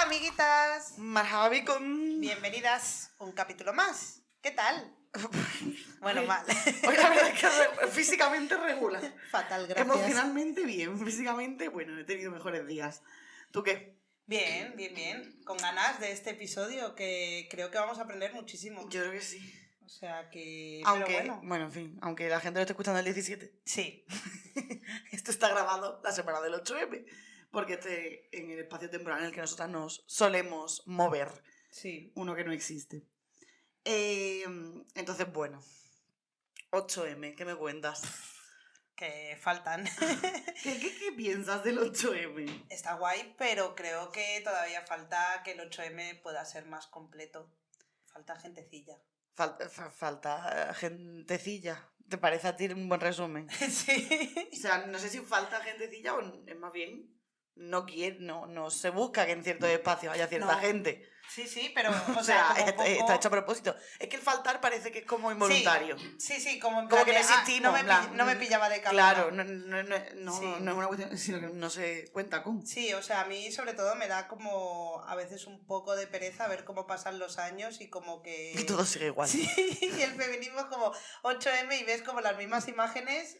amiguitas. Marhaba bikum. Bienvenidas a un capítulo más. ¿Qué tal? Bueno, mal. Hoy la verdad es que físicamente regular. Fatal, gracias. Emocionalmente bien, físicamente, bueno, he tenido mejores días. ¿Tú qué? Bien. Con ganas de este episodio que creo que vamos a aprender muchísimo. Yo creo que sí. O sea que... Aunque, pero bueno. en fin, aunque la gente lo esté escuchando el 17. Sí. Esto está grabado la semana del 8M. Porque en el espacio temporal en el que nosotras nos solemos mover. Sí. Uno que no existe. Entonces, bueno. 8M, ¿qué me cuentas? Que faltan. ¿Qué piensas del 8M? Está guay, pero creo que todavía falta que el 8M pueda ser más completo. Falta gentecilla. Falta gentecilla. ¿Te parece a ti un buen resumen? Sí. O sea, no sé si falta gentecilla o es más bien no se busca que en ciertos espacios haya cierta gente. Sí, pero O sea, como poco... está hecho a propósito. Es que el faltar parece que es como involuntario. Sí, como en como plan que no de, existimos. no me pillaba de cámara. Claro, no Sí. es una cuestión, sino que no se cuenta con. Sí, o sea, a mí sobre todo me da como a veces un poco de pereza ver cómo pasan los años y como que... Y todo sigue igual. Sí, y el feminismo es como 8M y ves como las mismas imágenes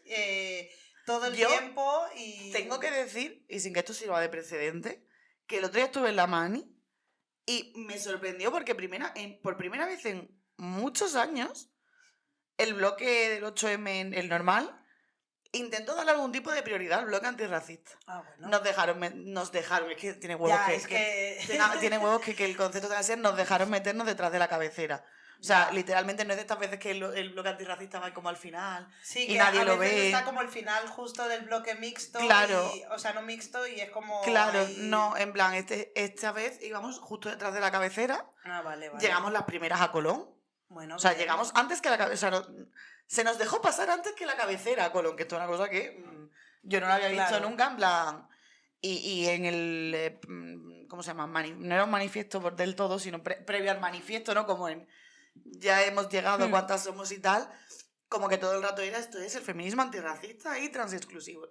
todo el tiempo y... Tengo que decir, y sin que esto sirva de precedente, que el otro día estuve en la Mani y me sorprendió porque por primera vez en muchos años el bloque del 8M, el normal, intentó darle algún tipo de prioridad al bloque antirracista. Ah, bueno. Nos dejaron, es que tiene huevos tiene huevos que el concepto tenga que ser, nos dejaron meternos detrás de la cabecera. O sea, literalmente no es de estas veces que el bloque antirracista va como al final y nadie lo ve. Sí, que está como el final justo del bloque mixto. Claro. O sea, no mixto y es como... Claro, ahí... no, en plan, esta vez íbamos justo detrás de la cabecera. Ah, vale. Llegamos las primeras a Colón. Bueno, o sea, bien. llegamos antes que la cabecera. Se nos dejó pasar antes que la cabecera a Colón, que esto es una cosa que yo no lo había visto nunca, en plan... Y en el... ¿cómo se llama? No era un manifiesto del todo, sino previo al manifiesto, ¿no? Como en... Ya hemos llegado, cuántas somos y tal. Como que todo el rato era, esto es el feminismo antirracista y transinclusivo.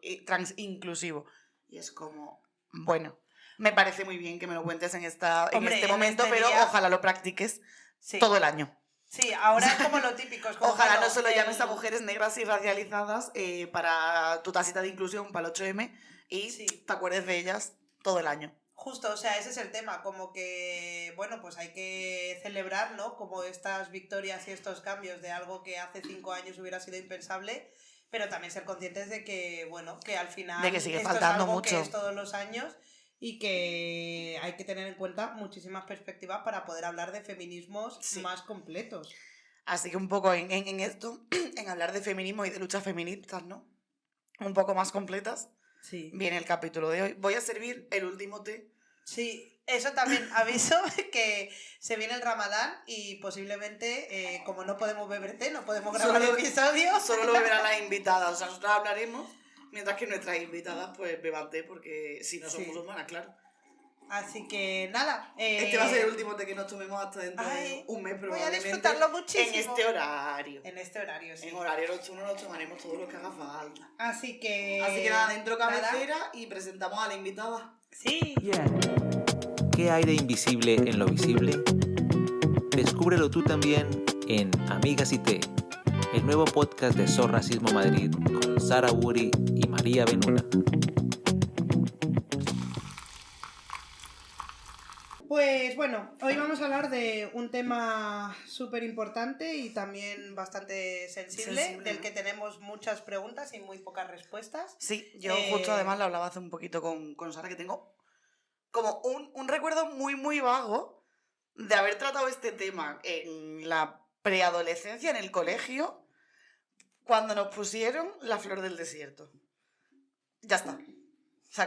Y es como... Bueno, me parece muy bien que me lo cuentes en este momento, pero ojalá lo practiques todo el año. Sí, ahora es como lo típico. Es como ojalá no solo llames a mujeres negras y racializadas para tu tacita de inclusión para el 8M y te acuerdes de ellas todo el año. Justo, o sea, ese es el tema, como que, bueno, pues hay que celebrar, ¿no? Como estas victorias y estos cambios de algo que hace 5 años hubiera sido impensable, pero también ser conscientes de que, bueno, que al final de que sigue esto faltando es algo mucho. Que es todos los años y que hay que tener en cuenta muchísimas perspectivas para poder hablar de feminismos más completos. Así que un poco en esto, en hablar de feminismo y de luchas feministas, ¿no? Un poco más completas. Sí. Viene el capítulo de hoy. Voy a servir el último té. Sí, eso también aviso que se viene el Ramadán y posiblemente, como no podemos beber té, no podemos grabar el episodio. Solo lo beberán las invitadas. O sea, nosotros hablaremos, mientras que nuestras invitadas pues beban té, porque si no somos musulmanas, claro. Así que nada. Este va a ser el último té que nos tomemos hasta dentro de un mes probablemente. Voy a disfrutarlo muchísimo. En este horario. En este horario, sí. En horario nocturno nos tomaremos todo lo que haga falta. Así que nada, dentro cabecera y presentamos a la invitada. Sí. Yeah. ¿Qué hay de invisible en lo visible? Descúbrelo tú también en Amigas y Té, el nuevo podcast de So Racismo Madrid con Sara Wuri y María Benula. Pues bueno, hoy vamos a hablar de un tema súper importante y también bastante sensible, del que tenemos muchas preguntas y muy pocas respuestas. Sí, yo justo además lo hablaba hace un poquito con Sara, que tengo como un recuerdo muy, muy vago de haber tratado este tema en la preadolescencia, en el colegio, cuando nos pusieron la flor del desierto. Ya está.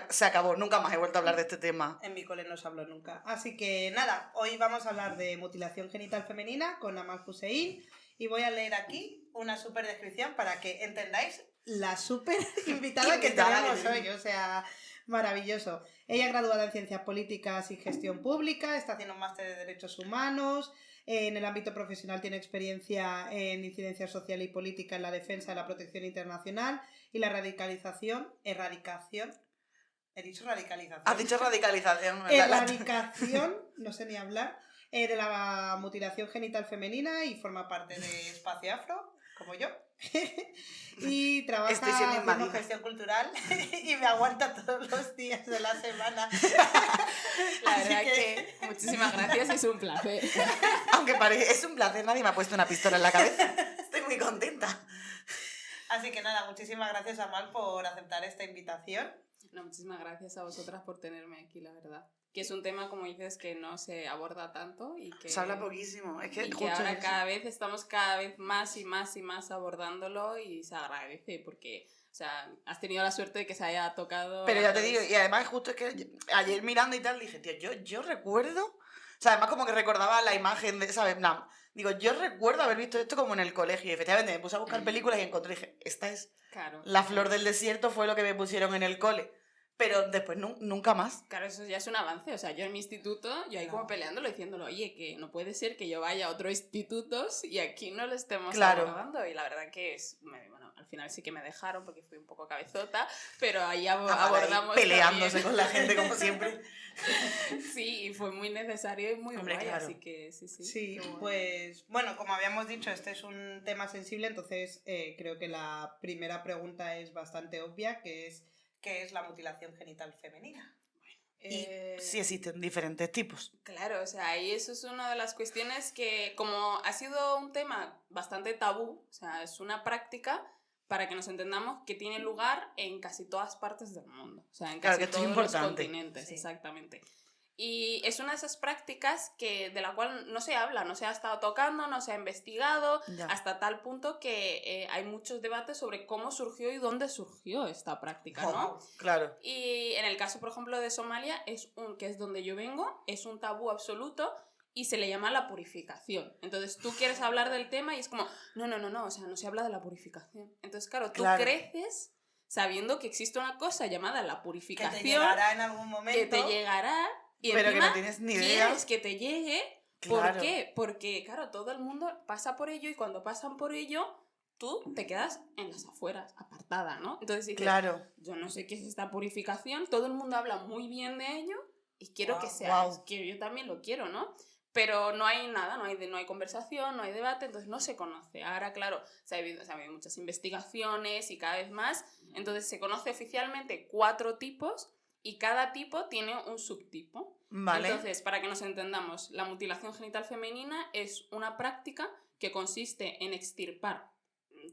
Se acabó, nunca más he vuelto a hablar de este tema. En mi cole no se habló nunca. Así que nada, hoy vamos a hablar de mutilación genital femenina con Amal Hussein y voy a leer aquí una súper descripción para que entendáis la súper invitada que tenemos hoy, o sea, maravilloso. Ella es graduada en Ciencias Políticas y Gestión Pública, está haciendo un máster de Derechos Humanos, en el ámbito profesional tiene experiencia en incidencia social y política en la defensa de la protección internacional y la erradicación He dicho radicalización. Has dicho radicalización. Erradicación, no sé ni hablar, de la mutilación genital femenina y forma parte de Espacio Afro, como yo. Y trabaja haciendo gestión cultural y me aguanta todos los días de la semana. La verdad que muchísimas gracias, es un placer. Aunque es un placer, nadie me ha puesto una pistola en la cabeza. Estoy muy contenta. Así que nada, muchísimas gracias, Amal, por aceptar esta invitación. No, muchísimas gracias a vosotras por tenerme aquí, la verdad. Que es un tema, como dices, que no se aborda tanto y que... Se habla poquísimo. Es que, y que ahora cada vez estamos cada vez más y más y más abordándolo y se agradece porque... O sea, has tenido la suerte de que se haya tocado... Pero ya te digo, y además justo es que ayer mirando y tal dije, tío, yo recuerdo... O sea, además como que recordaba la imagen de, ¿sabes? No, digo, yo recuerdo haber visto esto como en el colegio y efectivamente me puse a buscar películas y encontré, dije, esta es... Claro. La flor del desierto fue lo que me pusieron en el cole. Pero después nunca más. Claro, eso ya es un avance. O sea, yo en mi instituto, yo ahí como peleándolo, diciéndolo, oye, que no puede ser que yo vaya a otros institutos y aquí no lo estemos abordando. Y la verdad que es... Bueno, al final sí que me dejaron porque fui un poco cabezota, pero ahí abordamos ahí peleándose también. Con la gente como siempre. Sí, y fue muy necesario y muy guay, claro. Así que sí. Sí, pues bueno, como habíamos dicho, este es un tema sensible, entonces creo que la primera pregunta es bastante obvia, que es ¿qué es la mutilación genital femenina? Y sí existen diferentes tipos. Claro, o sea, y eso es una de las cuestiones que, como ha sido un tema bastante tabú, o sea, es una práctica, para que nos entendamos, que tiene lugar en casi todas partes del mundo. O sea, en casi todos los continentes, sí. Exactamente. Y es una de esas prácticas de la cual no se habla, no se ha estado tocando, no se ha investigado, hasta tal punto que hay muchos debates sobre cómo surgió y dónde surgió esta práctica, ¿no? Claro. Y en el caso, por ejemplo, de Somalia, que es donde yo vengo, es un tabú absoluto y se le llama la purificación. Entonces tú quieres hablar del tema y es como, no, o sea, no se habla de la purificación. Entonces, claro, tú creces sabiendo que existe una cosa llamada la purificación. Que te llegará en algún momento. Que te llegará. Y pero encima, que no tienes ni idea. Quieres que te llegue. Claro. ¿Por qué? Porque, claro, todo el mundo pasa por ello y cuando pasan por ello, tú te quedas en las afueras, apartada, ¿no? Entonces dices, yo no sé qué es esta purificación, todo el mundo habla muy bien de ello y quiero que sea, que yo también lo quiero, ¿no? Pero no hay nada, no hay conversación, no hay debate, entonces no se conoce. Ahora, claro, se ha habido muchas investigaciones y cada vez más, entonces se conoce oficialmente 4 tipos y cada tipo tiene un subtipo. Vale. Entonces, para que nos entendamos, la mutilación genital femenina es una práctica que consiste en extirpar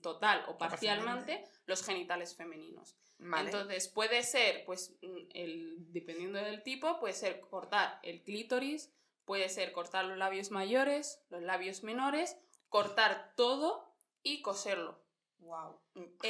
total o parcialmente los genitales femeninos. Vale. Entonces, puede ser, pues, dependiendo del tipo, puede ser cortar el clítoris, puede ser cortar los labios mayores, los labios menores, cortar todo y coserlo. Wow.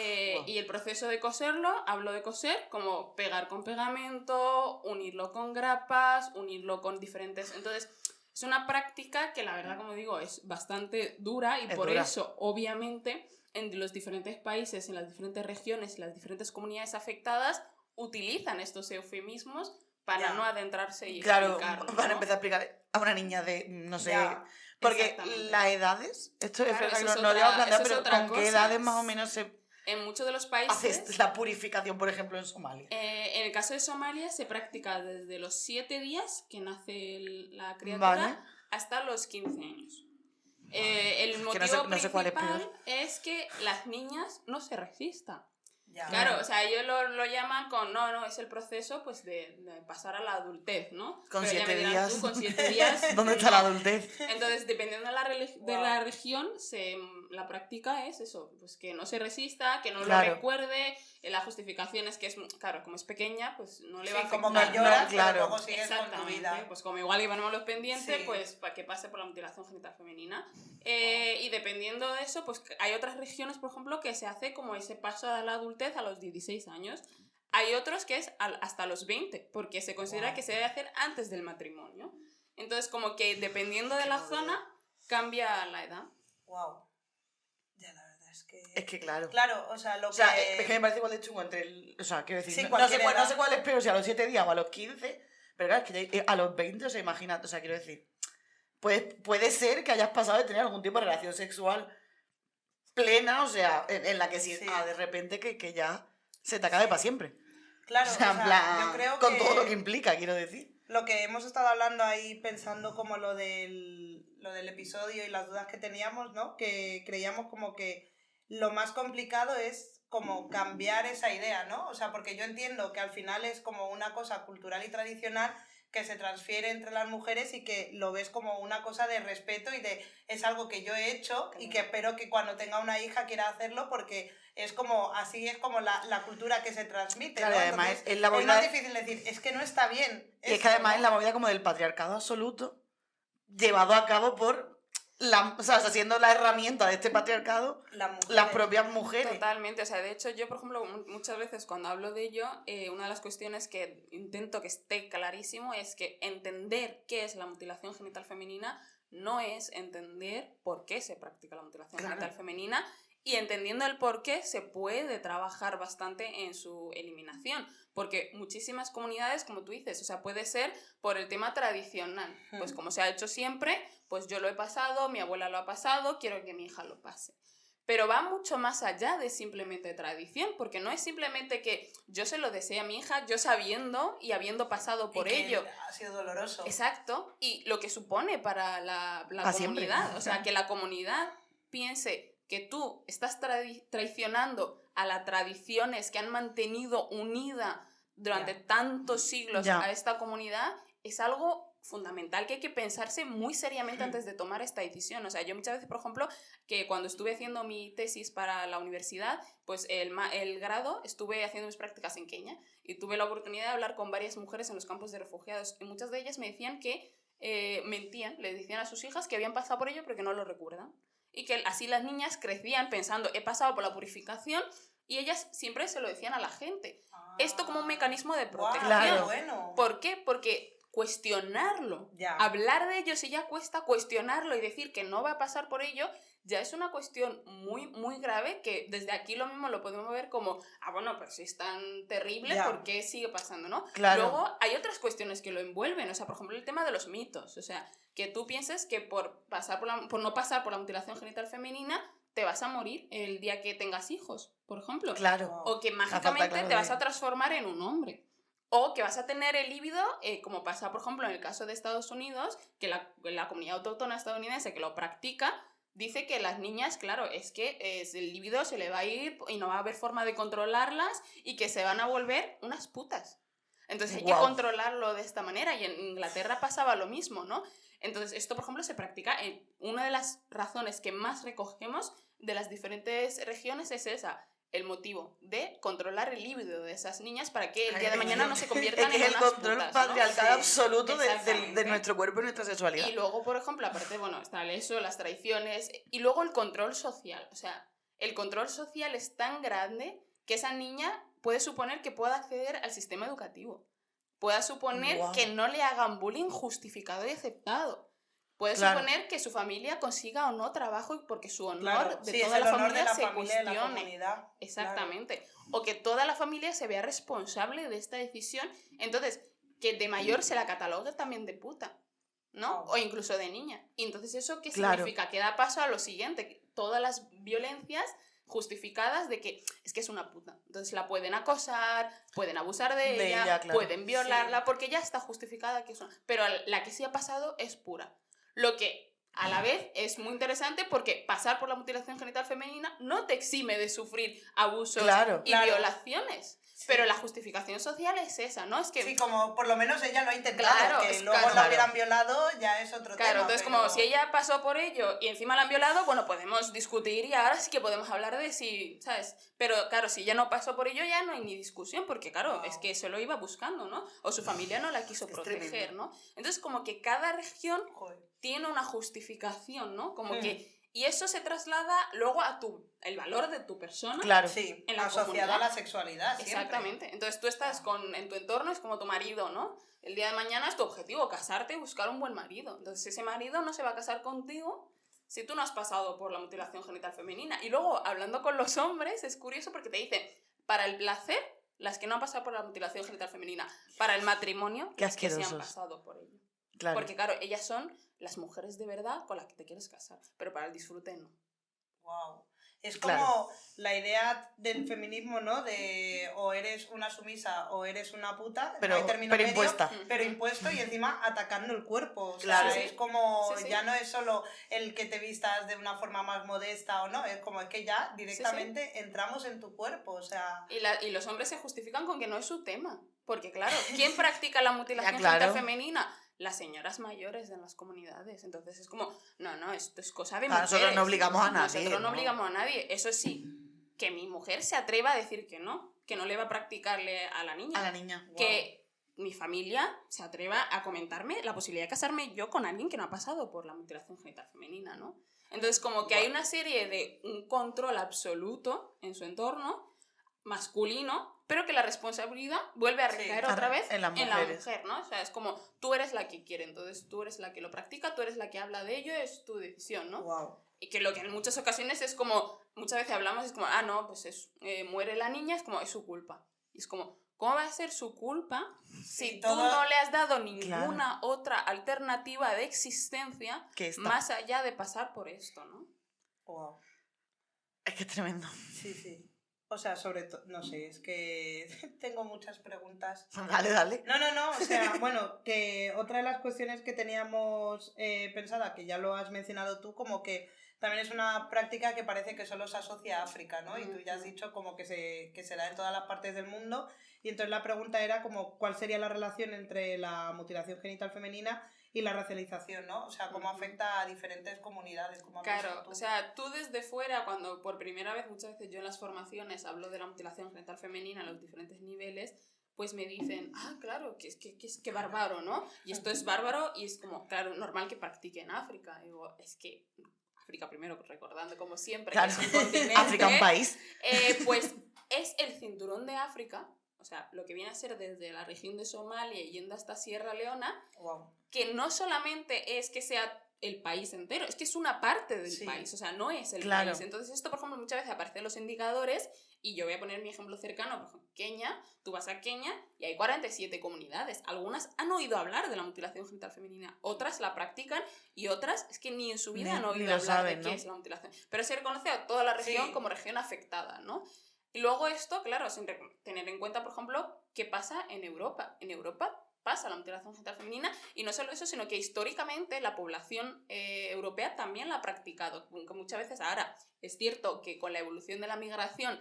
Y el proceso de coserlo, hablo de coser como pegar con pegamento, unirlo con grapas, unirlo con diferentes... Entonces, es una práctica que la verdad, como digo, es bastante dura y por eso, obviamente, en los diferentes países, en las diferentes regiones, en las diferentes comunidades afectadas, utilizan estos eufemismos para no adentrarse y explicarlo, ¿no? Para empezar a explicar a una niña de, no sé... Porque las edades, esto es verdad que no lo a plantear, pero ¿con qué edades más o menos se... En muchos de los países... hace la purificación, por ejemplo, en Somalia? En el caso de Somalia se practica desde los 7 días que nace la criatura hasta los 15 años. El motivo principal es que las niñas no se resistan. Claro, o sea, ellos lo llaman no, es el proceso pues de pasar a la adultez, ¿no? Con 7 días. Con 7 días. ¿Dónde está la adultez? Entonces, dependiendo de la región, la práctica es eso, pues que no se resista, que no lo recuerde. La justificación es que es, claro, como es pequeña, pues no le va a afectar. Como que lloras, pero luego sigues con tu vida. Pues como igual íbamos los pendientes, pues para que pase por la mutilación genital femenina. Y dependiendo de eso, pues hay otras regiones, por ejemplo, que se hace como ese paso a la adultez a los 16 años. Hay otros que es hasta los 20, porque se considera que se debe hacer antes del matrimonio. Entonces, como que dependiendo de la zona, cambia la edad. Wow. Ya, la verdad es que... Es que claro. Claro, o sea, es que me parece igual de chungo entre el... O sea, quiero decir, sí, no sé cuál es peor, si a los 7 días o a los 15, pero claro, es que a los 20, o sea, imagínate, o sea, quiero decir, puede ser que hayas pasado de tener algún tipo de relación sexual plena, o sea, en la que de repente que ya se te acabe para siempre. Claro, o sea, en plan, yo creo con que todo lo que implica, quiero decir. Lo que hemos estado hablando ahí pensando como lo del episodio y las dudas que teníamos, ¿no? Que creíamos como que lo más complicado es como cambiar esa idea, ¿no? O sea, porque yo entiendo que al final es como una cosa cultural y tradicional que se transfiere entre las mujeres y que lo ves como una cosa de respeto y de es algo que yo he hecho y que espero que cuando tenga una hija quiera hacerlo porque es como así es como la cultura que se transmite, claro, ¿no? además Entonces, es la movida más difícil decir, es que no está bien. Y es que además es la movida como del patriarcado absoluto llevado a cabo por o sea, siendo la herramienta de este patriarcado las propias mujeres. Totalmente, o sea, de hecho yo, por ejemplo, muchas veces cuando hablo de ello, una de las cuestiones que intento que esté clarísimo es que entender qué es la mutilación genital femenina no es entender por qué se practica la mutilación genital femenina, y entendiendo el por qué se puede trabajar bastante en su eliminación, porque muchísimas comunidades, como tú dices, o sea, puede ser por el tema tradicional, pues como se ha hecho siempre, pues yo lo he pasado, mi abuela lo ha pasado, quiero que mi hija lo pase. Pero va mucho más allá de simplemente tradición, porque no es simplemente que yo se lo desee a mi hija, yo sabiendo y habiendo pasado por ello. Ha sido doloroso. Exacto, y lo que supone para la comunidad, siempre. O sea, que la comunidad piense que tú estás traicionando a las tradiciones que han mantenido unida durante tantos siglos a esta comunidad, es algo fundamental que hay que pensarse muy seriamente antes de tomar esta decisión. O sea, yo muchas veces, por ejemplo, que cuando estuve haciendo mi tesis para la universidad, pues el grado, estuve haciendo mis prácticas en Kenia y tuve la oportunidad de hablar con varias mujeres en los campos de refugiados y muchas de ellas me decían que mentían, le decían a sus hijas que habían pasado por ello pero que no lo recuerdan. Y que así las niñas crecían pensando, he pasado por la purificación, y ellas siempre se lo decían a la gente. Esto como un mecanismo de protección. Claro, bueno. ¿Por qué? Porque cuestionarlo, hablar de ello, si ya cuesta cuestionarlo y decir que no va a pasar por ello, ya es una cuestión muy, muy grave que desde aquí lo mismo lo podemos ver como, bueno, pues si es tan terrible, ¿por qué sigue pasando, no? Claro. Luego hay otras cuestiones que lo envuelven, o sea, por ejemplo, el tema de los mitos, o sea, que tú pienses que por no pasar por la mutilación genital femenina te vas a morir el día que tengas hijos, por ejemplo. Claro. O que mágicamente te vas a transformar en un hombre. O que vas a tener el líbido, como pasa, por ejemplo, en el caso de Estados Unidos, que la comunidad autóctona estadounidense que lo practica, dice que las niñas, claro, es que el líbido se le va a ir y no va a haber forma de controlarlas y que se van a volver unas putas. Entonces hay que controlarlo de esta manera, y en Inglaterra pasaba lo mismo, ¿no? Entonces esto, por ejemplo, se practica en una de las razones que más recogemos de las diferentes regiones es esa, el motivo de controlar el líbido de esas niñas para que el día de mañana no se conviertan en unas putas, es el control patriarcal, ¿no? Absoluto de nuestro cuerpo y nuestra sexualidad. Y luego, por ejemplo, aparte, bueno, está eso, las tradiciones, y luego el control social. O sea, el control social es tan grande que esa niña puede suponer que pueda acceder al sistema educativo. Pueda suponer que no le hagan bullying justificado y aceptado. Puede suponer que su familia consiga o no trabajo porque su honor de toda la familia se cuestione. Exactamente. O que toda la familia se vea responsable de esta decisión. Entonces, que de mayor se la catalogue también de puta, ¿no? O incluso de niña. Y entonces, ¿eso qué significa? Que da paso a lo siguiente. Que todas las violencias justificadas de que es una puta. Entonces la pueden acosar, pueden abusar de ella, pueden violarla, porque ya está justificada que es una... Pero la que sí ha pasado es pura. Lo que a la vez es muy interesante porque pasar por la mutilación genital femenina no te exime de sufrir abusos y violaciones. Sí. Pero la justificación social es esa, ¿no? Es que... Sí, como por lo menos ella lo ha intentado, que luego la hubieran violado ya es otro tema. Claro, entonces como si ella pasó por ello y encima la han violado, bueno, podemos discutir y ahora sí que podemos hablar de si, ¿sabes? Pero claro, si ella no pasó por ello ya no hay ni discusión porque claro, es que se lo iba buscando, ¿no? O su familia no la quiso proteger, ¿no? Entonces como que cada región tiene una justificación, ¿no? Como que... Y eso se traslada luego a el valor de tu persona. Claro, sí, en la asociada a la sexualidad. Siempre. Exactamente. Entonces tú estás en tu entorno, es como tu marido, ¿no? El día de mañana es tu objetivo, casarte y buscar un buen marido. Entonces ese marido no se va a casar contigo si tú no has pasado por la mutilación genital femenina. Y luego, hablando con los hombres, es curioso porque te dicen, para el placer, las que no han pasado por la mutilación genital femenina, para el matrimonio, las que sí han pasado por ello. Claro. Porque claro, ellas son las mujeres de verdad con las que te quieres casar, pero para el disfrute no. Wow. Es como la idea del feminismo, ¿no? De o eres una sumisa o eres una puta, pero impuesta. Pero impuesto y encima atacando el cuerpo. O sea, es como, ya no es solo el que te vistas de una forma más modesta o no, es como es que ya directamente entramos en tu cuerpo, o sea... Y los hombres se justifican con que no es su tema, porque claro, ¿quién practica la mutilación genital femenina? Las señoras mayores de las comunidades. Entonces es como, no, esto es cosa de mujeres. Nosotros no obligamos a nadie. Nosotros no obligamos a nadie. Eso sí, que mi mujer se atreva a decir que no le va a practicarle a la niña. A la niña. Que mi familia se atreva a comentarme la posibilidad de casarme yo con alguien que no ha pasado por la mutilación genital femenina, ¿no? Entonces como que hay una serie de un control absoluto en su entorno masculino, pero que la responsabilidad vuelve a recaer otra vez en la mujer, ¿no? O sea, es como, tú eres la que quiere, entonces tú eres la que lo practica, tú eres la que habla de ello, es tu decisión, ¿no? Wow. Y que lo que en muchas ocasiones es como, muchas veces hablamos, es como, no, pues muere la niña, es como, es su culpa. Y es como, ¿cómo va a ser su culpa si tú no le has dado ninguna otra alternativa de existencia más allá de pasar por esto, ¿no? Wow. Es que es tremendo. Sí. O sea, sobre todo, no sé, es que tengo muchas preguntas. Dale. No, o sea, bueno, que otra de las cuestiones que teníamos pensada, que ya lo has mencionado tú, como que también es una práctica que parece que solo se asocia a África, ¿no? Y tú ya has dicho como que se da en todas las partes del mundo, y entonces la pregunta era como cuál sería la relación entre la mutilación genital femenina y la racialización, ¿no? O sea, cómo afecta a diferentes comunidades. Claro, o sea, tú desde fuera, cuando por primera vez, muchas veces yo en las formaciones hablo de la mutilación genital femenina a los diferentes niveles, pues me dicen, claro, que bárbaro, ¿no? Y esto es bárbaro y es como, claro, normal que practique en África. Y digo, es que África primero, recordando como siempre, claro, que es un continente. África, un país. Pues es el cinturón de África, o sea, lo que viene a ser desde la región de Somalia y yendo hasta Sierra Leona, que no solamente es que sea el país entero, es que es una parte del país, o sea, no es el país. Entonces esto, por ejemplo, muchas veces aparece en los indicadores, y yo voy a poner mi ejemplo cercano, por ejemplo, Kenia, tú vas a Kenia y hay 47 comunidades, algunas han oído hablar de la mutilación genital femenina, otras la practican y otras es que ni en su vida han oído hablar de qué es la mutilación, pero se reconoce a toda la región como región afectada, ¿no? Y luego esto, claro, sin tener en cuenta, por ejemplo, qué pasa en Europa. En Europa pasa la mutilación genital femenina, y no solo eso, sino que históricamente la población europea también la ha practicado, aunque muchas veces ahora es cierto que con la evolución de la migración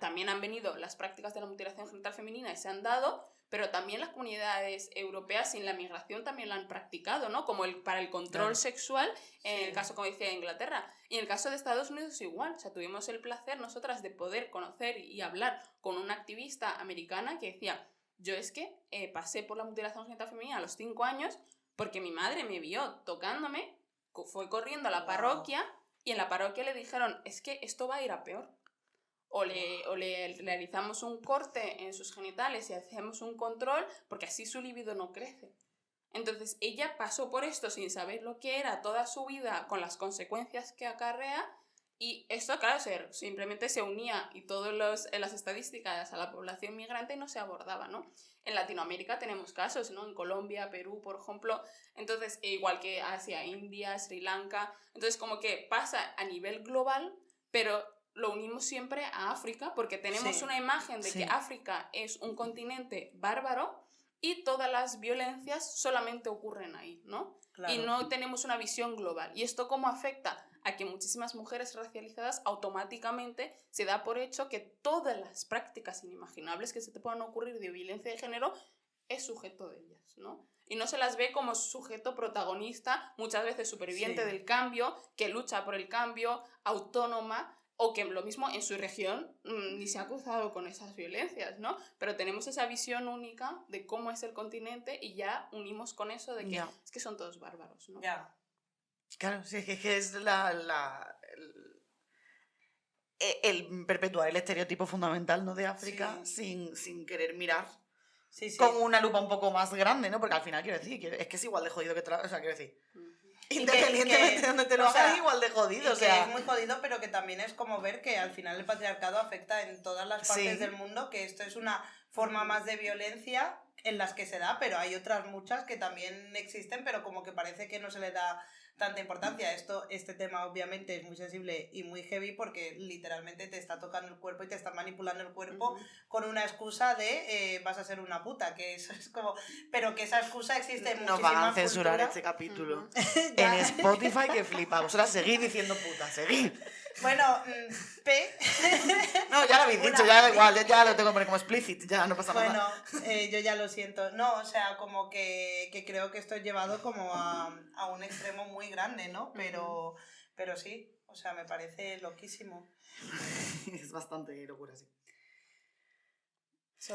también han venido las prácticas de la mutilación genital femenina y se han dado, pero también las comunidades europeas sin la migración también la han practicado, ¿no? Como para el control sexual, en el caso, como decía, de Inglaterra. Y en el caso de Estados Unidos igual, o sea, tuvimos el placer nosotras de poder conocer y hablar con una activista americana que decía, yo es que pasé por la mutilación genital femenina a los 5 años porque mi madre me vio tocándome, fue corriendo a la parroquia y en la parroquia le dijeron, es que esto va a ir a peor. O le realizamos un corte en sus genitales y hacemos un control porque así su libido no crece. Entonces ella pasó por esto sin saber lo que era toda su vida, con las consecuencias que acarrea, y esto, claro, simplemente se unía y todas las estadísticas a la población migrante no se abordaba, ¿no? En Latinoamérica tenemos casos, ¿no? En Colombia, Perú, por ejemplo. Entonces, igual que Asia, India, Sri Lanka. Entonces, como que pasa a nivel global, pero lo unimos siempre a África porque tenemos una imagen de que África es un continente bárbaro y todas las violencias solamente ocurren ahí, ¿no? Claro. Y no tenemos una visión global. ¿Y esto cómo afecta? A que muchísimas mujeres racializadas automáticamente se da por hecho que todas las prácticas inimaginables que se te puedan ocurrir de violencia de género es sujeto de ellas, ¿no? Y no se las ve como sujeto protagonista, muchas veces superviviente del cambio, que lucha por el cambio, autónoma, o que lo mismo en su región ni se ha cruzado con esas violencias, ¿no? Pero tenemos esa visión única de cómo es el continente y ya unimos con eso de que es que son todos bárbaros, ¿no? Claro, sí, es que es el perpetuar el estereotipo fundamental, ¿no?, de África sin querer mirar con una lupa un poco más grande, ¿no? Porque al final, quiero decir, es que es igual de jodido que o sea, quiero decir, independientemente de donde te lo hagas, es igual de jodido, o sea, es muy jodido, pero que también es como ver que al final el patriarcado afecta en todas las partes del mundo, que esto es una forma más de violencia en las que se da, pero hay otras muchas que también existen, pero como que parece que no se le da tanta importancia. Este tema obviamente es muy sensible y muy heavy porque literalmente te está tocando el cuerpo y te está manipulando el cuerpo con una excusa de vas a ser una puta, que eso es como... Pero que esa excusa existe en muchísimas Nos van a censurar culturas. este capítulo en Spotify, que flipa. Vosotras seguid diciendo puta, seguid. Bueno, No, ya lo habéis dicho, ya da igual, ya lo tengo que poner como explicit, ya no pasa nada. Bueno, yo ya lo siento. No, o sea, como que creo que esto es llevado como a un extremo muy grande, ¿no? Pero sí, o sea, me parece loquísimo. Es bastante locura, sí.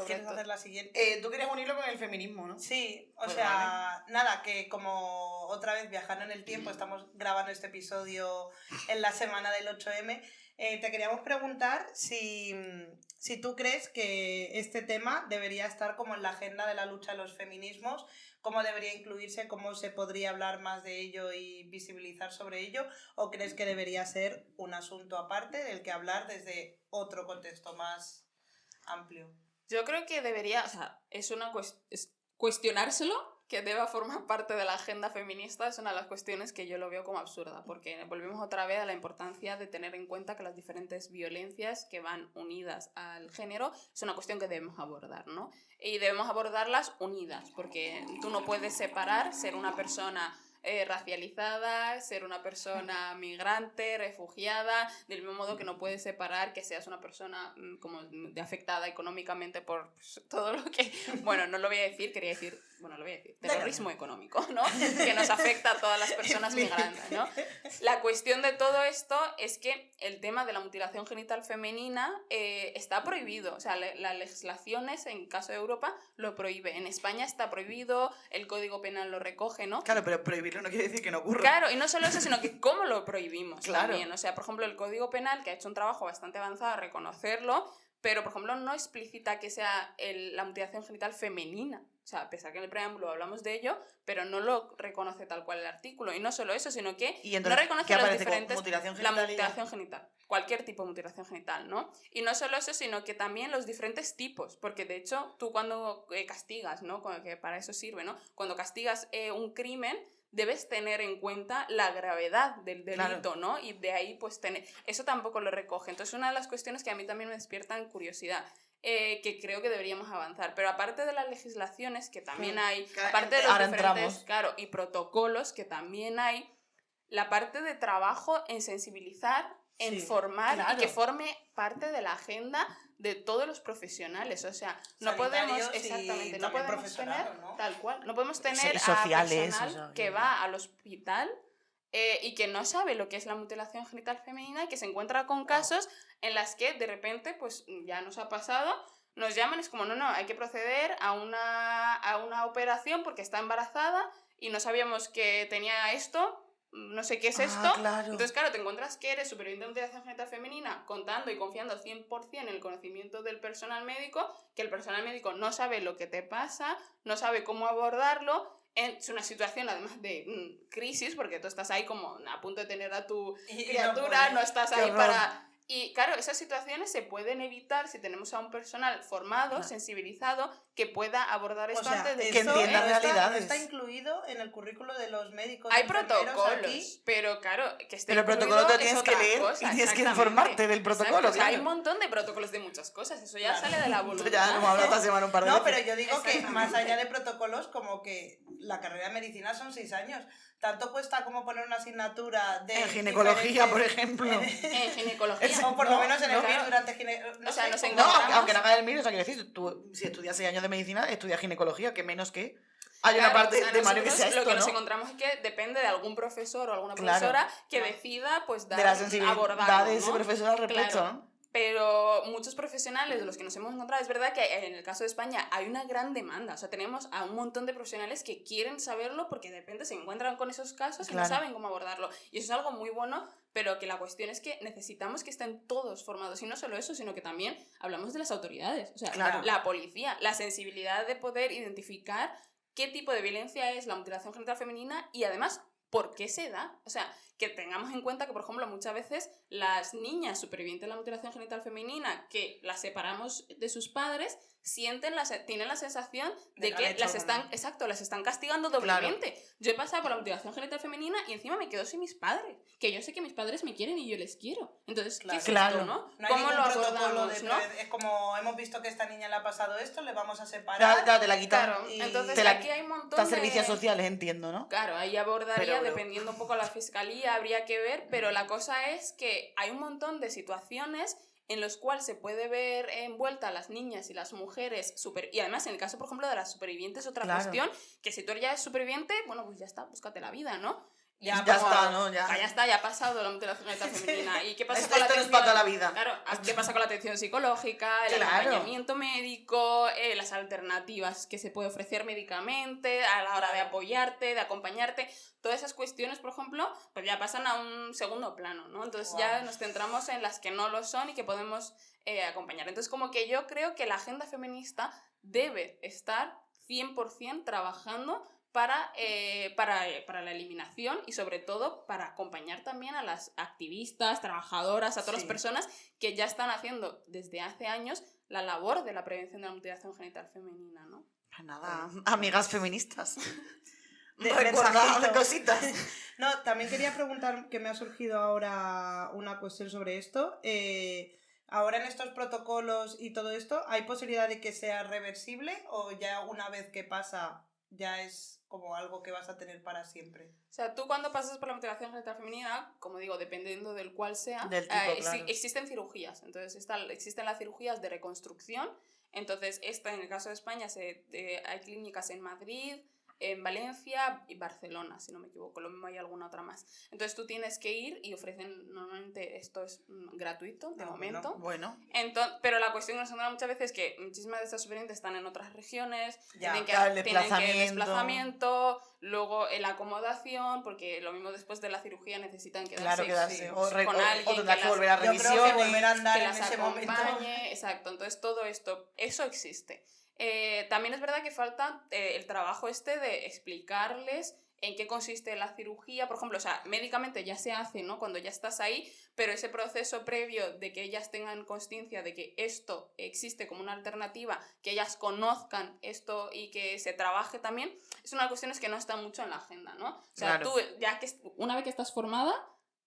¿Quieres hacer la siguiente? Tú querías unirlo con el feminismo, ¿no? Sí, o Pues sea, nada, que como otra vez viajando en el tiempo, estamos grabando este episodio en la semana del 8M, te queríamos preguntar si tú crees que este tema debería estar como en la agenda de la lucha de los feminismos, cómo debería incluirse, cómo se podría hablar más de ello y visibilizar sobre ello, o crees que debería ser un asunto aparte del que hablar desde otro contexto más amplio. Yo creo que debería, o sea, es cuestionárselo, que deba formar parte de la agenda feminista, es una de las cuestiones que yo lo veo como absurda, porque volvemos otra vez a la importancia de tener en cuenta que las diferentes violencias que van unidas al género es una cuestión que debemos abordar, ¿no? Y debemos abordarlas unidas, porque tú no puedes separar ser una persona racializada, ser una persona migrante, refugiada, del mismo modo que no puedes separar que seas una persona como afectada económicamente por todo lo que... Bueno, no lo voy a decir, quería decir... Bueno, lo voy a decir. Terrorismo económico, ¿no? Que nos afecta a todas las personas migrantes, ¿no? La cuestión de todo esto es que el tema de la mutilación genital femenina está prohibido. O sea, las legislaciones, en caso de Europa, lo prohíbe. En España está prohibido, el Código Penal lo recoge, ¿no? Claro, pero prohibirlo no quiere decir que no ocurra. Claro, y no solo eso, sino que cómo lo prohibimos claro. también. O sea, por ejemplo, el Código Penal, que ha hecho un trabajo bastante avanzado a reconocerlo, pero, por ejemplo, no explícita que sea la mutilación genital femenina. O sea, a pesar que en el preámbulo hablamos de ello, pero no lo reconoce tal cual el artículo. Y no solo eso, sino que no reconoce las diferentes... La mutilación genital. Cualquier tipo de mutilación genital, ¿no? Y no solo eso, sino que también los diferentes tipos. Porque, de hecho, tú cuando castigas, ¿no? Que para eso sirve, ¿no? Cuando castigas un crimen, debes tener en cuenta la gravedad del delito, claro. ¿no? Y de ahí, pues, eso tampoco lo recoge. Entonces, una de las cuestiones que a mí también me despiertan curiosidad, que creo que deberíamos avanzar. Pero aparte de las legislaciones, que también hay, aparte de los diferentes, claro, y protocolos, que también hay, la parte de trabajo en sensibilizar, en formar, claro. Y que forme parte de la agenda de todos los profesionales. O sea, no podemos, exactamente, no podemos tener, ¿no? Tal cual, no podemos tener sociales, a personal que va al hospital y que no sabe lo que es la mutilación genital femenina y que se encuentra con casos en las que de repente, pues ya nos ha pasado, nos llaman y es como, no, hay que proceder a una operación porque está embarazada y no sabíamos que tenía esto, no sé qué es esto. Claro. Entonces, claro, te encuentras que eres superviviente de mutilación genital femenina contando y confiando 100% en el conocimiento del personal médico, que el personal médico no sabe lo que te pasa, no sabe cómo abordarlo. Es una situación además de crisis, porque tú estás ahí como a punto de tener a tu criatura, no estás ahí para... Y claro, esas situaciones se pueden evitar si tenemos a un personal formado, sensibilizado, que pueda abordar esto antes de que entienda realidades. Está incluido en el currículo de los médicos. Hay protocolos, aquí, pero claro, que esté pero el protocolo te tienes que leer y tienes que informarte del protocolo. Claro. O sea, hay un montón de protocolos de muchas cosas, eso ya sale de la voluntad. Ya lo hemos hablado esta semana un par de veces. No, pero yo digo que más allá de protocolos, como que la carrera de medicina son 6 años. Tanto cuesta como poner una asignatura de... En ginecología, por ejemplo. En ginecología. O por lo menos en el MIR durante ginecología. O sea, aunque no haga el MIR, o sea, quiero decir, tú si estudias 6 años de medicina, estudias ginecología, que menos que... Hay una parte de Mario que sea esto, lo que ¿no? nos encontramos es que depende de algún profesor o alguna profesora que decida, pues, de la sensibilidad de ese profesor al respecto, ¿no? Pero muchos profesionales de los que nos hemos encontrado, es verdad que en el caso de España hay una gran demanda, o sea, tenemos a un montón de profesionales que quieren saberlo porque de repente se encuentran con esos casos y no saben cómo abordarlo. Y eso es algo muy bueno, pero que la cuestión es que necesitamos que estén todos formados. Y no solo eso, sino que también hablamos de las autoridades, o sea, la policía, la sensibilidad de poder identificar qué tipo de violencia es la mutilación genital femenina y además por qué se da. O sea, que tengamos en cuenta que, por ejemplo, muchas veces las niñas supervivientes de la mutilación genital femenina, que las separamos de sus padres, tienen la sensación de que las están castigando doblemente. Claro. Yo he pasado por la mutilación genital femenina y encima me quedo sin mis padres, que yo sé que mis padres me quieren y yo les quiero. Entonces, ¿qué es esto, no? ¿Cómo lo abordamos, no? Es como, hemos visto que a esta niña le ha pasado esto, le vamos a separar. Te la quitan. Claro, entonces aquí hay un montón de servicios sociales, entiendo, ¿no? Claro, ahí abordaría, dependiendo un poco de la fiscalía, habría que ver, pero la cosa es que hay un montón de situaciones en los cuales se puede ver envuelta a las niñas y las mujeres, y además en el caso, por ejemplo, de las supervivientes, otra cuestión, que si tú ya eres superviviente, bueno, pues ya está, búscate la vida, ¿no? Ya está, ¿no? Ya está, ya ha pasado la mutilación genital femenina. ¿Y qué pasa con la atención? Para la vida. Claro, ¿qué pasa con la atención psicológica, el acompañamiento médico, las alternativas que se puede ofrecer médicamente, a la hora de apoyarte, de acompañarte? Todas esas cuestiones, por ejemplo, pues ya pasan a un segundo plano, ¿no? Entonces ya nos centramos en las que no lo son y que podemos acompañar. Entonces, como que yo creo que la agenda feminista debe estar 100% trabajando para la eliminación y sobre todo para acompañar también a las activistas, trabajadoras, a todas las personas que ya están haciendo desde hace años la labor de la prevención de la mutilación genital femenina, ¿no? Pues nada, amigas feministas. Recordad cositas. No, también quería preguntar, que me ha surgido ahora una cuestión sobre esto. Ahora en estos protocolos y todo esto, ¿hay posibilidad de que sea reversible o ya una vez que pasa ya es como algo que vas a tener para siempre? O sea, tú cuando pasas por la mutilación genital femenina, como digo, dependiendo del cual sea, del tipo, claro. Existen cirugías. Entonces existen las cirugías de reconstrucción. Entonces, en el caso de España, hay clínicas en Madrid, en Valencia y Barcelona, si no me equivoco, lo mismo hay alguna otra más. Entonces tú tienes que ir y ofrecen, normalmente esto es gratuito de momento. Bueno. Pero la cuestión que nos encuentra muchas veces es que muchísimas de estas supervivientes están en otras regiones, tienen que desplazamiento, luego la acomodación, porque lo mismo después de la cirugía necesitan quedarse con alguien tendrá que volver a revisión, volver a andar que en las ese acompañe, momento. exacto. Entonces todo esto, eso existe. También es verdad que falta el trabajo de explicarles en qué consiste la cirugía, por ejemplo, o sea, médicamente ya se hace, ¿no? Cuando ya estás ahí, pero ese proceso previo de que ellas tengan consciencia de que esto existe como una alternativa, que ellas conozcan esto y que se trabaje también, es una cuestión que no está mucho en la agenda, ¿no? O sea, tú, ya que una vez que estás formada,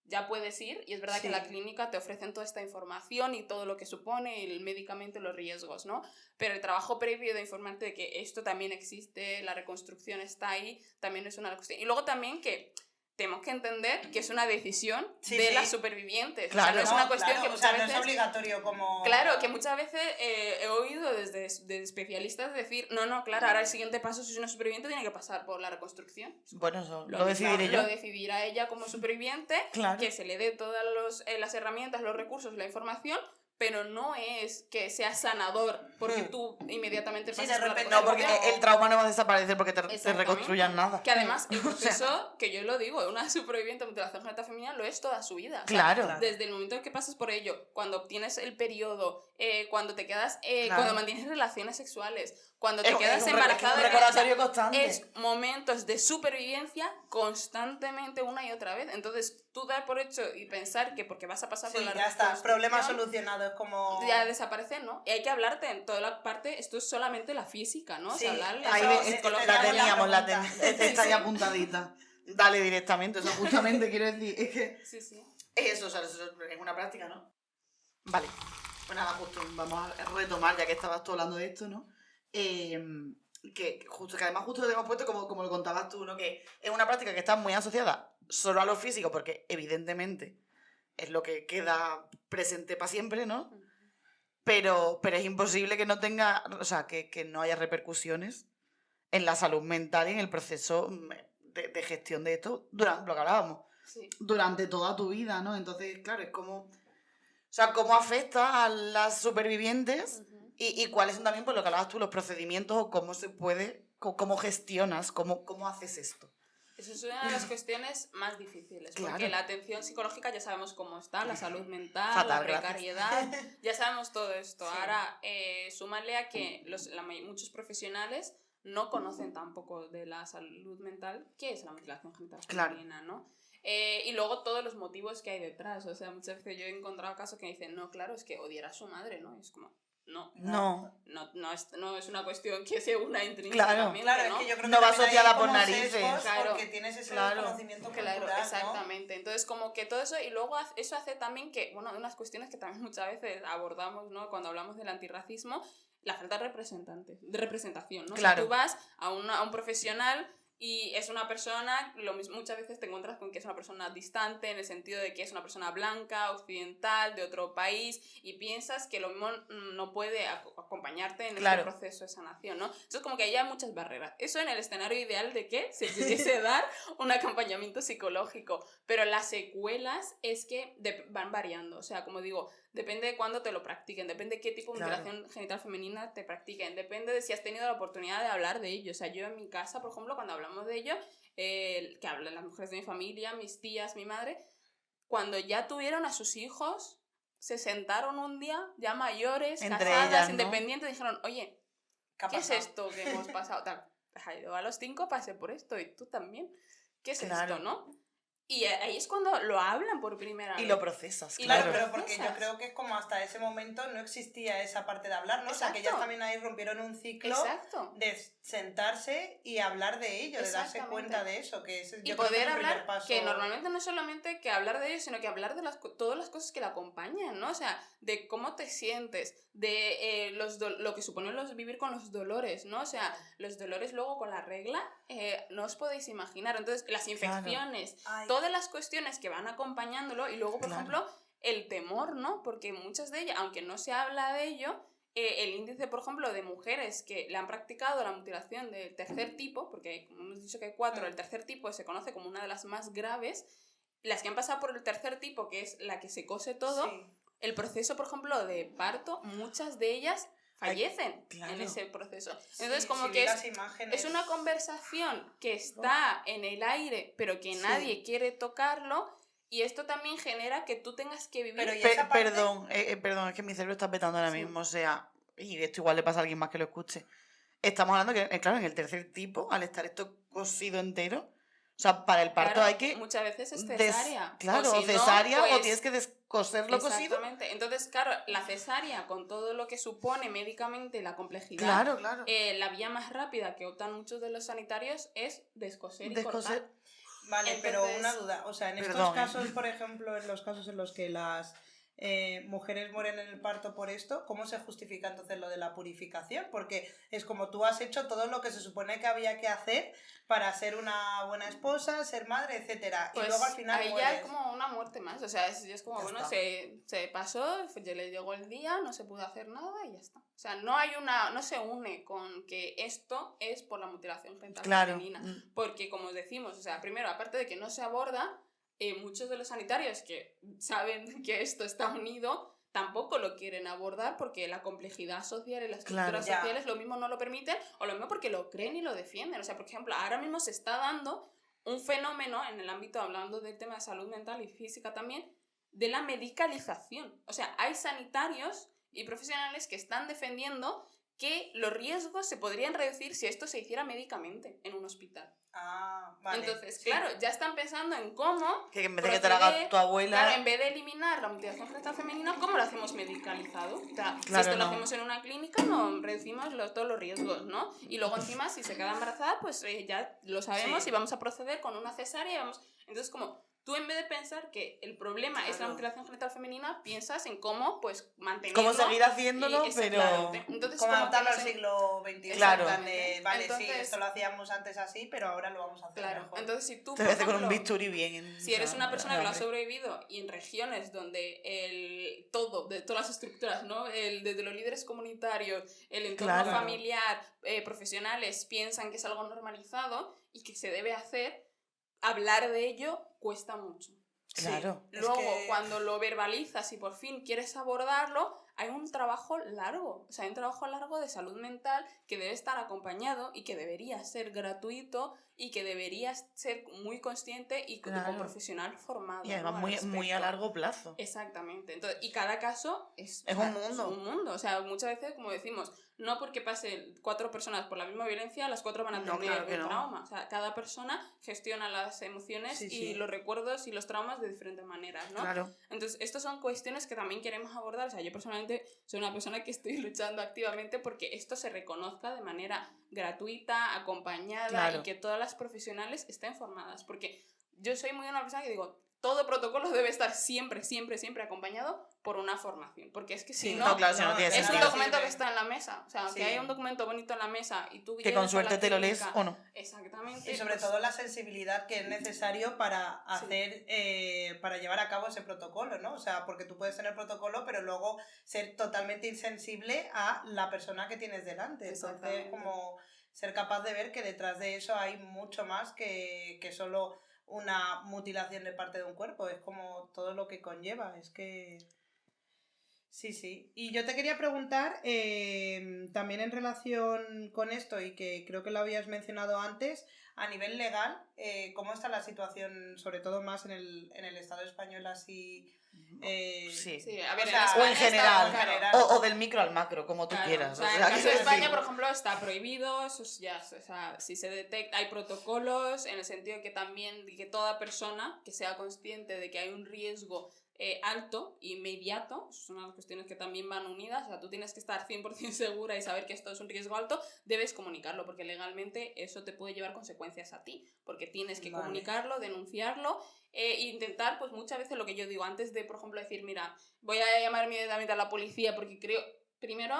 ya puedes ir, y es verdad que en la clínica te ofrecen toda esta información y todo lo que supone el medicamento y los riesgos, ¿no? Pero el trabajo previo de informarte de que esto también existe, la reconstrucción está ahí, también es una cuestión. Y luego también que tenemos que entender que es una decisión de las supervivientes. Claro, o sea, no es una cuestión que muchas veces... no es obligatorio como... Claro, que muchas veces he oído desde especialistas decir, no, claro, ahora el siguiente paso, si es una superviviente, tiene que pasar por la reconstrucción. Bueno, eso lo decidiré yo. Lo decidirá ella como superviviente, que se le dé todas las herramientas, los recursos, la información, pero no es que sea sanador porque tú inmediatamente pasas de repente, no, porque el trauma no va a desaparecer porque te reconstruyan nada. Que además el proceso, que yo lo digo, una superviviente de mutilación genital femenina lo es toda su vida. Claro. O sea, desde el momento en que pasas por ello, cuando obtienes el periodo, cuando te quedas, cuando mantienes relaciones sexuales, cuando te quedas embarazada, es un recordatorio constante. Es momentos de supervivencia constantemente una y otra vez. Entonces tú dar por hecho y pensar que porque vas a pasar por la ya está, problema solucionado, es como... Ya desaparece, ¿no? Y hay que hablarte en toda la parte, esto es solamente la física, ¿no? Sí, o sea, hablarle, ahí la teníamos, está ahí apuntadita. Dale directamente, o sea, justamente quiero decir, es que... Sí. Es eso, o sea, eso es una práctica, ¿no? Vale, pues nada, justo vamos a retomar, ya que estabas tú hablando de esto, ¿no? Que además justo lo hemos puesto como lo contabas tú, ¿no? Que es una práctica que está muy asociada solo a lo físico, porque evidentemente es lo que queda presente para siempre, ¿no? Pero es imposible que no tenga, o sea, que no haya repercusiones en la salud mental y en el proceso de gestión de esto durante lo que hablábamos, durante toda tu vida, ¿no? Entonces, claro, es como, o sea, cómo afecta a las supervivientes y cuáles son también, por lo que hablabas tú, los procedimientos o cómo se puede, cómo gestionas, cómo haces esto. Eso es una de las cuestiones más difíciles, porque la atención psicológica ya sabemos cómo está, la salud mental, fatal, la precariedad, ya sabemos todo esto. Ahora, súmale a que muchos profesionales no conocen tampoco de la salud mental, qué es la mutilación genital femenina, ¿no? Y luego todos los motivos que hay detrás. O sea, muchas veces yo he encontrado casos que dicen, no, claro, es que odiar a su madre, ¿no? Es como, No es una cuestión que se una intrínsecamente, claro, ¿no? es que yo creo no que va asociada por narices. Claro, porque tienes ese conocimiento cultural, exactamente. ¿No? Entonces, como que todo eso, y luego eso hace también que, bueno, unas cuestiones que también muchas veces abordamos, ¿no? Cuando hablamos del antirracismo, la falta de representación, ¿no? Claro. O sea, tú vas a un profesional y es una persona, muchas veces te encuentras con que es una persona distante, en el sentido de que es una persona blanca, occidental, de otro país, y piensas que lo mismo no puede acompañarte en este proceso de sanación, ¿no? Entonces, como que ahí hay muchas barreras. Eso en el escenario ideal de que se pudiese dar un acompañamiento psicológico, pero las secuelas es que van variando, o sea, como digo, depende de cuándo te lo practiquen, depende de qué tipo de mutilación genital femenina te practiquen, depende de si has tenido la oportunidad de hablar de ello. O sea, yo en mi casa, por ejemplo, cuando hablamos de ello, que hablan las mujeres de mi familia, mis tías, mi madre, cuando ya tuvieron a sus hijos, se sentaron un día, ya mayores, entre casadas, ellas, ¿no? Independientes, dijeron, oye, ¿qué es esto que hemos pasado? Yo a los 5 pasé por esto y tú también. ¿Qué es esto, no? Y ahí es cuando lo hablan por primera vez. Y lo procesas, claro. Pero porque yo creo que es como hasta ese momento no existía esa parte de hablar, ¿no? Exacto. O sea, que ya también ahí rompieron un ciclo de sentarse y hablar de ello, de darse cuenta de eso, que es y poder hablar, que normalmente no es solamente que hablar de ello, sino que hablar de todas las cosas que la acompañan, ¿no? O sea, de cómo te sientes, de lo que supone vivir con los dolores, ¿no? O sea, los dolores luego con la regla, no os podéis imaginar. Entonces, las infecciones, todas las cuestiones que van acompañándolo, y luego, por ejemplo, el temor, ¿no? Porque muchas de ellas, aunque no se habla de ello, el índice, por ejemplo, de mujeres que le han practicado la mutilación del tercer tipo, porque como hemos dicho que hay 4, el tercer tipo se conoce como una de las más graves, las que han pasado por el tercer tipo, que es la que se cose todo, el proceso, por ejemplo, de parto, muchas de ellas fallecen en ese proceso. Entonces, como que es una conversación que está en el aire, pero que nadie quiere tocarlo, y esto también genera que tú tengas que vivir... Perdón, es que mi cerebro está petando ahora mismo, o sea, y esto igual le pasa a alguien más que lo escuche. Estamos hablando que, claro, en el tercer tipo, al estar esto cosido entero, o sea, para el parto hay que... Muchas veces es cesárea. o cesárea, o tienes que descoserlo cosido. Exactamente. Entonces, claro, la cesárea, con todo lo que supone médicamente la complejidad, la vía más rápida que optan muchos de los sanitarios es descoser y cortar. Vale, entonces, pero una duda, o sea, en estos casos, por ejemplo, en los casos en los que las mujeres mueren en el parto por esto, ¿cómo se justifica entonces lo de la purificación? Porque es como tú has hecho todo lo que se supone que había que hacer para ser una buena esposa, ser madre, etcétera, pues y luego al final ahí mueres. ya es como una muerte más, o sea, es como, bueno, se pasó, ya le llegó el día, no se pudo hacer nada y ya está. O sea, no se une con que esto es por la mutilación genital femenina, porque como decimos, o sea, primero, aparte de que no se aborda, muchos de los sanitarios que saben que esto está unido tampoco lo quieren abordar porque la complejidad social y las estructuras sociales lo mismo no lo permiten, o lo mismo porque lo creen y lo defienden. O sea, por ejemplo, ahora mismo se está dando un fenómeno en el ámbito, hablando del tema de salud mental y física también, de la medicalización. O sea, hay sanitarios y profesionales que están defendiendo que los riesgos se podrían reducir si esto se hiciera médicamente en un hospital. Vale. Entonces, claro, ya están pensando en cómo... Que en vez de que te la haga tu abuela... Claro, en vez de eliminar la mutilación genital femenina, ¿cómo lo hacemos medicalizado? O sea, si esto lo hacemos en una clínica, no reducimos todos los riesgos, ¿no? Y luego encima, si se queda embarazada, pues ya lo sabemos y vamos a proceder con una cesárea y vamos... Entonces, como... Tú en vez de pensar que el problema es la mutilación genital femenina, piensas en cómo, pues, mantenerlo. Cómo seguir haciéndolo, pero... Entonces, como adaptarlo al siglo XXI. Claro. Vale, entonces, sí, esto lo hacíamos antes así, pero ahora lo vamos a hacer mejor. Entonces, si tú, te por ejemplo, con un bisturí si eres una persona que lo ha sobrevivido y en regiones donde de todas las estructuras, ¿no? Desde los líderes comunitarios, el entorno familiar, profesionales, piensan que es algo normalizado y que se debe hacer, hablar de ello cuesta mucho. Claro. Luego, cuando lo verbalizas y por fin quieres abordarlo, hay un trabajo largo. O sea, hay un trabajo largo de salud mental que debe estar acompañado y que debería ser gratuito y que deberías ser muy consciente y con profesional formado. Y además muy a largo plazo. Exactamente. Entonces, y cada caso es un mundo. Es un mundo. O sea, muchas veces, como decimos, no porque pasen 4 personas por la misma violencia, las 4 van a tener un trauma. O sea, cada persona gestiona las emociones y los recuerdos y los traumas de diferentes maneras, ¿no? Claro. Entonces, estas son cuestiones que también queremos abordar. O sea, yo personalmente obviamente soy una persona que estoy luchando activamente porque esto se reconozca de manera gratuita, acompañada y que todas las profesionales estén formadas. Porque yo soy muy una persona que digo, todo protocolo debe estar siempre, siempre, siempre acompañado por una formación. Porque es que si no, claro, no tiene es sentido. un documento que está en la mesa. O sea, que haya un documento bonito en la mesa y tú que con suerte te lo lees o no. Exactamente. Y sobre todo la sensibilidad que es necesario para hacer, para llevar a cabo ese protocolo, ¿no? O sea, porque tú puedes tener protocolo, pero luego ser totalmente insensible a la persona que tienes delante. Entonces, como ser capaz de ver que detrás de eso hay mucho más que solo una mutilación de parte de un cuerpo, es como todo lo que conlleva, es que... Sí. Y yo te quería preguntar, también en relación con esto, y que creo que lo habías mencionado antes, a nivel legal, ¿cómo está la situación, sobre todo más en el Estado español así? Sí, a ver, o en general, o del micro al macro, como tú quieras. O sea, en el caso de España, por ejemplo, está prohibido, eso ya, o sea, si se detecta, hay protocolos, en el sentido de que también, que toda persona que sea consciente de que hay un riesgo alto, inmediato, son las cuestiones que también van unidas, o sea, tú tienes que estar 100% segura y saber que esto es un riesgo alto, debes comunicarlo, porque legalmente eso te puede llevar consecuencias a ti, porque tienes que comunicarlo, denunciarlo, intentar, pues muchas veces lo que yo digo, antes de, por ejemplo, decir, mira, voy a llamar inmediatamente a la policía porque creo, primero,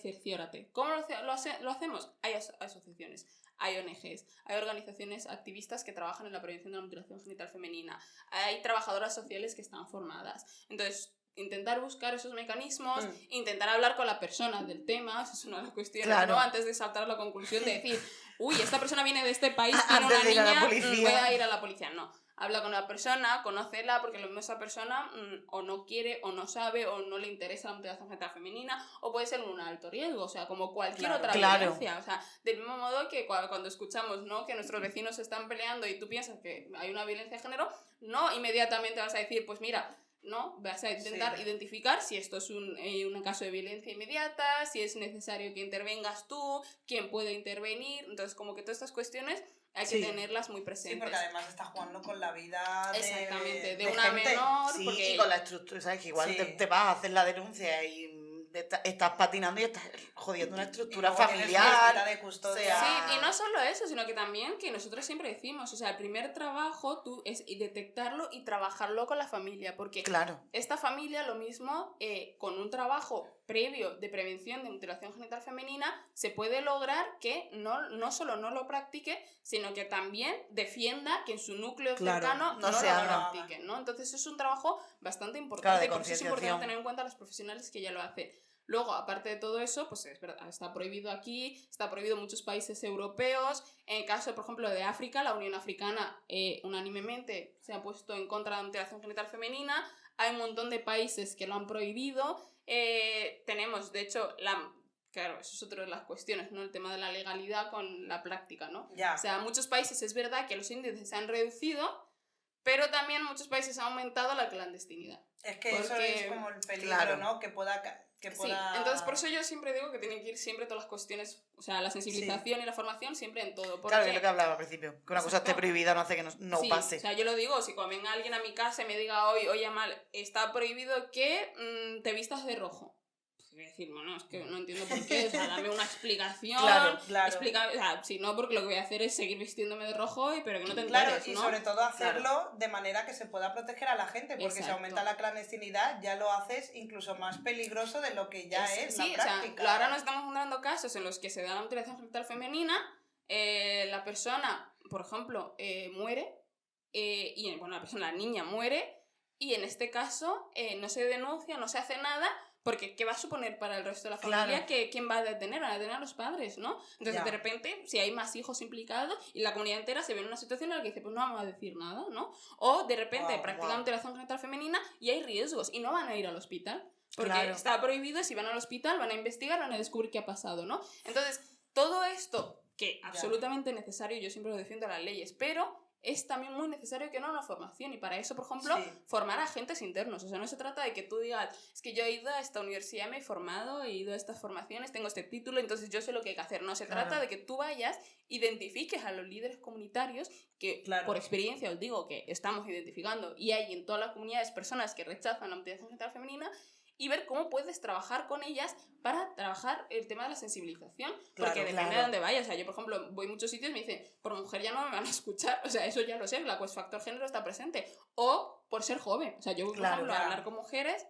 cerciórate. ¿Cómo lo hacemos? Hay asociaciones, hay ONGs, hay organizaciones activistas que trabajan en la prevención de la mutilación genital femenina, hay trabajadoras sociales que están formadas. Entonces, intentar buscar esos mecanismos, intentar hablar con la persona del tema, esa es una de las cuestiones, ¿no? Antes de saltar a la conclusión de decir, uy, esta persona viene de este país, tiene una niña, voy a ir a la policía. No. Habla con la persona, conócela, porque lo mismo esa persona o no quiere, o no sabe, o no le interesa la mutilación genital femenina, o puede ser un alto riesgo, o sea, como cualquier otra violencia. O sea, del mismo modo que cuando escuchamos, ¿no?, que nuestros vecinos se están peleando y tú piensas que hay una violencia de género, no inmediatamente vas a decir, pues mira, no, vas a intentar identificar si esto es un caso de violencia inmediata, si es necesario que intervengas tú, quién puede intervenir. Entonces, como que todas estas cuestiones hay que tenerlas muy presentes. Sí, porque además estás jugando con la vida de una gente. menor. Sí, porque... y con la estructura, ¿sabes? Que igual te vas a hacer la denuncia y estás patinando y estás jodiendo una estructura familiar. De custodia. Sí, y no solo eso, sino que también, que nosotros siempre decimos, o sea, el primer trabajo es detectarlo y trabajarlo con la familia, porque esta familia, lo mismo, con un trabajo previo de prevención de mutilación genital femenina, se puede lograr que no solo no lo practique, sino que también defienda que en su núcleo cercano no lo practiquen, ¿no? Entonces es un trabajo bastante importante, y por eso es importante tener en cuenta a los profesionales que ya lo hacen. Luego, aparte de todo eso, pues es verdad, está prohibido aquí, está prohibido en muchos países europeos. En el caso, por ejemplo, de África, la Unión Africana unánimemente se ha puesto en contra de la mutilación genital femenina. Hay un montón de países que lo han prohibido. Tenemos, de hecho, claro, eso es otra de las cuestiones, ¿no? El tema de la legalidad con la práctica, ¿no? O sea, en muchos países es verdad que los índices se han reducido, pero también en muchos países ha aumentado la clandestinidad. Es que eso es como el peligro, ¿no? Que pueda... Sí, entonces por eso yo siempre digo que tienen que ir siempre todas las cuestiones, o sea, la sensibilización y la formación siempre en todo. Claro, que es lo que hablaba al principio, que una cosa esté prohibida no hace que no pase. O sea, yo lo digo, si cuando venga alguien a mi casa y me diga hoy, oye, Amal, está prohibido que te vistas de rojo. Voy a decir, bueno, es que no entiendo por qué, o sea, dame una explicación, claro. Explica, o sea, si no, porque lo que voy a hacer es seguir vistiéndome de rojo, pero que no te enteres, claro, y sobre todo hacerlo de manera que se pueda proteger a la gente, porque si aumenta la clandestinidad ya lo haces incluso más peligroso de lo que ya es la práctica. O sea, ahora nos estamos encontrando casos en los que se da la mutilación genital femenina, la persona, por ejemplo, muere, y bueno, la niña muere, y en este caso no se denuncia, no se hace nada. Porque, ¿qué va a suponer para el resto de la familia? Que ¿quién va a detener? Van a detener a los padres, ¿no? Entonces, de repente, si hay más hijos implicados y la comunidad entera se ve en una situación en la que dice, pues no vamos a decir nada, ¿no? O, de repente, practican mutilación genital femenina y hay riesgos y no van a ir al hospital. Porque está prohibido, si van al hospital van a investigar, van a descubrir qué ha pasado, ¿no? Entonces, todo esto, que absolutamente necesario, yo siempre lo defiendo a las leyes, pero es también muy necesario que no una formación, y para eso, por ejemplo, formar a agentes internos. O sea, no se trata de que tú digas, es que yo he ido a esta universidad, me he formado, he ido a estas formaciones, tengo este título, entonces yo sé lo que hay que hacer. No, se trata de que tú vayas, identifiques a los líderes comunitarios, que por experiencia os digo que estamos identificando, y hay en todas las comunidades personas que rechazan la mutilación genital femenina, y ver cómo puedes trabajar con ellas para trabajar el tema de la sensibilización. Porque depende de dónde vayas. O sea, yo, por ejemplo, voy a muchos sitios y me dicen, por mujer ya no me van a escuchar. O sea, eso ya lo sé, el factor género está presente. O por ser joven. O sea, yo voy, por ejemplo, a hablar con mujeres.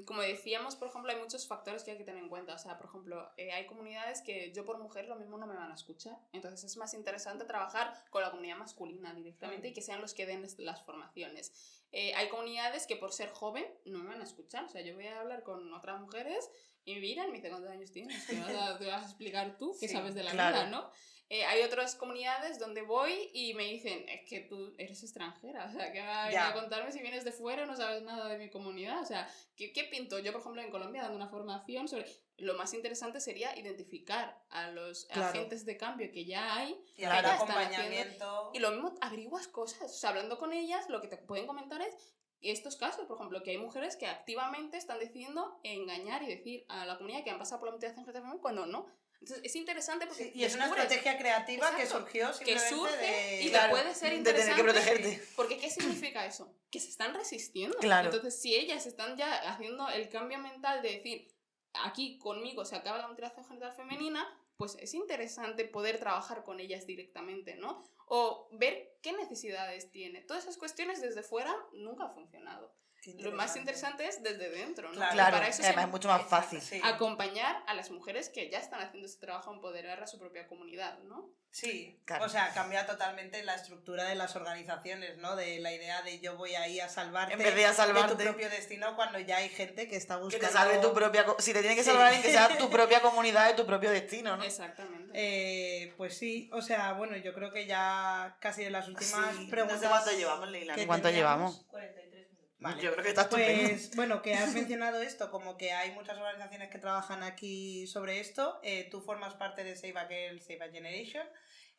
Como decíamos, por ejemplo, hay muchos factores que hay que tener en cuenta. O sea, por ejemplo, hay comunidades que yo por mujer lo mismo no me van a escuchar. Entonces es más interesante trabajar con la comunidad masculina directamente y que sean los que den las formaciones. Hay comunidades que por ser joven no me van a escuchar. O sea, yo voy a hablar con otras mujeres y me miran y me dicen, ¿cuántos años tienes? Te vas a explicar tú qué sabes de la vida, ¿no? Hay otras comunidades donde voy y me dicen, es que tú eres extranjera, o sea, ¿qué vas a venir a contarme si vienes de fuera y no sabes nada de mi comunidad? O sea, ¿qué pinto? Yo, por ejemplo, en Colombia dando una formación sobre... Lo más interesante sería identificar a los agentes de cambio que ya hay, y el acompañamiento. Y lo mismo, averiguas cosas. O sea, hablando con ellas, lo que te pueden comentar es estos casos, por ejemplo, que hay mujeres que activamente están decidiendo engañar y decir a la comunidad que han pasado por la mutilación genital femenina cuando no. Entonces es interesante porque y es una estrategia creativa que surgió simplemente y puede ser interesante de tener que protegerte. Porque ¿qué significa eso? Que se están resistiendo. Entonces si ellas están ya haciendo el cambio mental de decir aquí conmigo se acaba la mutilación genital femenina, pues es interesante poder trabajar con ellas directamente, ¿no? O ver qué necesidades tiene. Todas esas cuestiones desde fuera nunca ha funcionado. Lo más interesante es desde dentro, ¿no? Claro, para eso además es mucho más fácil. Acompañar a las mujeres que ya están haciendo ese trabajo, empoderar a su propia comunidad, ¿no? Sí, o sea, cambia totalmente la estructura de las organizaciones, ¿no? De la idea de yo voy ahí a salvarte, en vez de salvarte de tu propio destino, cuando ya hay gente que está buscando... Que te salve tu propia... Si te tiene que salvar alguien, que sea tu propia comunidad y tu propio destino, ¿no? Exactamente. Pues sí, o sea, bueno, yo creo que ya casi de las últimas preguntas... No sé cuánto llevamos, Leila. ¿Cuánto llevamos? 43 minutos. Vale. Yo creo que está estupendo. Pues bueno, que has mencionado esto, como que hay muchas organizaciones que trabajan aquí sobre esto. Tú formas parte de Save a Girl, Save a Generation.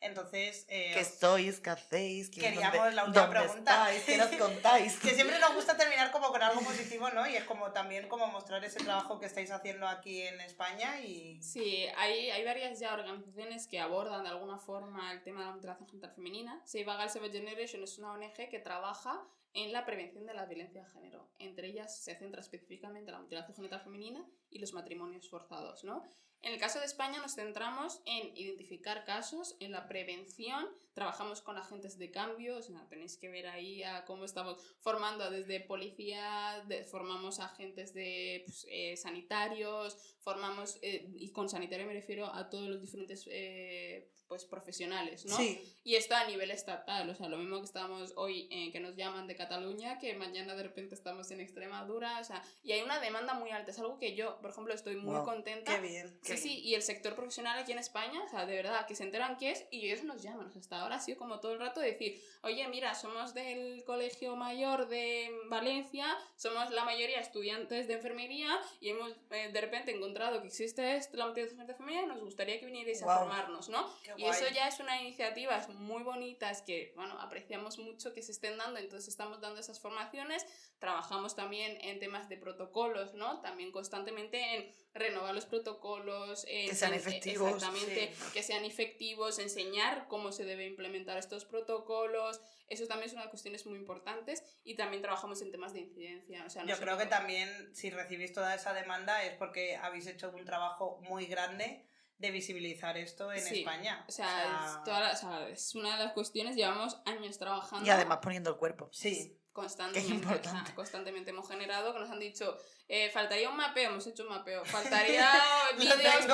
Entonces, ¿qué sois? ¿Qué hacéis? Queríamos la última pregunta. ¿Qué nos contáis? Que siempre nos gusta terminar como con algo positivo, ¿no? Y es como también como mostrar ese trabajo que estáis haciendo aquí en España y... Sí, hay varias ya organizaciones que abordan de alguna forma el tema de la mutilación genital femenina. Save a Girl, Save a Generation es una ONG que trabaja en la prevención de la violencia de género. Entre ellas se centra específicamente la mutilación genital femenina y los matrimonios forzados, ¿no? En el caso de España nos centramos en identificar casos, en la prevención, trabajamos con agentes de cambio, o sea, tenéis que ver ahí a cómo estamos formando desde policía, formamos agentes de sanitarios, formamos, y con sanitario me refiero a todos los diferentes profesionales, ¿no? Sí. Y esto a nivel estatal, o sea, lo mismo que estamos hoy, que nos llaman de Cataluña, que mañana de repente estamos en Extremadura, o sea, y hay una demanda muy alta, es algo que yo, por ejemplo, estoy muy contenta. Qué bien. Sí, y el sector profesional aquí en España, o sea, de verdad, que se enteran qué es y ellos nos llaman, o sea, hasta ahora ha sido como todo el rato decir, oye, mira, somos del Colegio Mayor de Valencia, somos la mayoría estudiantes de enfermería y hemos de repente encontrado que existe esto, la mutilación femenina, y nos gustaría que vinierais a formarnos, ¿no? Y eso ya es una iniciativa muy bonita, es que, bueno, apreciamos mucho que se estén dando, entonces estamos dando esas formaciones, trabajamos también en temas de protocolos, ¿no? También constantemente en renovar los protocolos, que sean efectivos. Exactamente, que sean efectivos, enseñar cómo se debe implementar estos protocolos. Eso también es una de las cuestiones muy importantes y también trabajamos en temas de incidencia. O sea, yo creo que también si recibís toda esa demanda es porque habéis hecho un trabajo muy grande de visibilizar esto en España. O sea, es una de las cuestiones, llevamos años trabajando. Y además poniendo el cuerpo. Sí. Constantemente hemos generado, que nos han dicho, faltaría un mapeo, hemos hecho un mapeo, faltaría vídeos,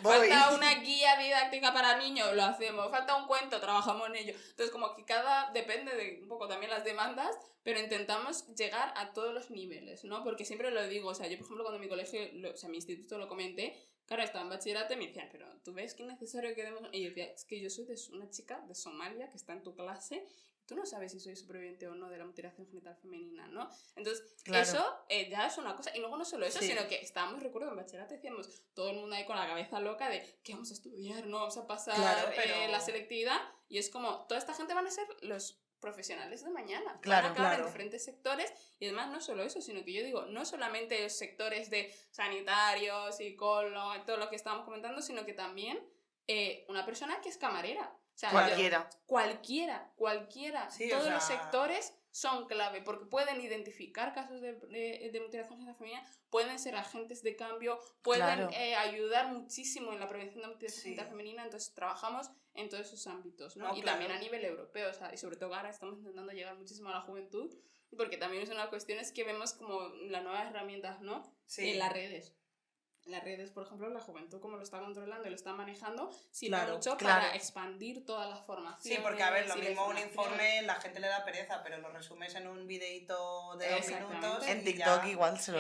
falta una guía didáctica para niños, lo hacemos, falta un cuento, trabajamos en ello. Entonces como que depende de un poco también las demandas, pero intentamos llegar a todos los niveles, ¿no? Porque siempre lo digo, o sea, yo por ejemplo cuando mi colegio, mi instituto lo comenté, claro, estaba en bachillerato y me decían, pero ¿tú ves que es necesario que demos...? Y yo decía, es que yo soy una chica de Somalia que está en tu clase, tú no sabes si soy superviviente o no de la mutilación genital femenina, ¿no? Entonces, eso ya es una cosa. Y luego no solo eso, sino que estábamos, recuerdo, en bachillerato decíamos, todo el mundo ahí con la cabeza loca de ¿qué vamos a estudiar? ¿No vamos a pasar la selectividad? Y es como, toda esta gente van a ser los profesionales de mañana. Van a acabar en diferentes sectores. Y además, no solo eso, sino que yo digo, no solamente los sectores de sanitarios, psicólogos, todo lo que estábamos comentando, sino que también una persona que es camarera. O sea, cualquiera. Cualquiera. Sí, todos los sectores son clave porque pueden identificar casos de mutilación genital femenina, pueden ser agentes de cambio, pueden ayudar muchísimo en la prevención de mutilación genital femenina, entonces trabajamos en todos esos ámbitos, ¿no? Y también a nivel europeo, o sea, y sobre todo ahora estamos intentando llegar muchísimo a la juventud, porque también es una de las cuestiones que vemos como las nuevas herramientas, ¿no? En las redes. Las redes, por ejemplo, la juventud como lo está controlando y lo está manejando, sirve mucho para expandir todas las formaciones. Sí, porque a ver, lo mismo un informe la gente le da pereza, pero lo resumes en un videíto de 2 minutos. En TikTok igual se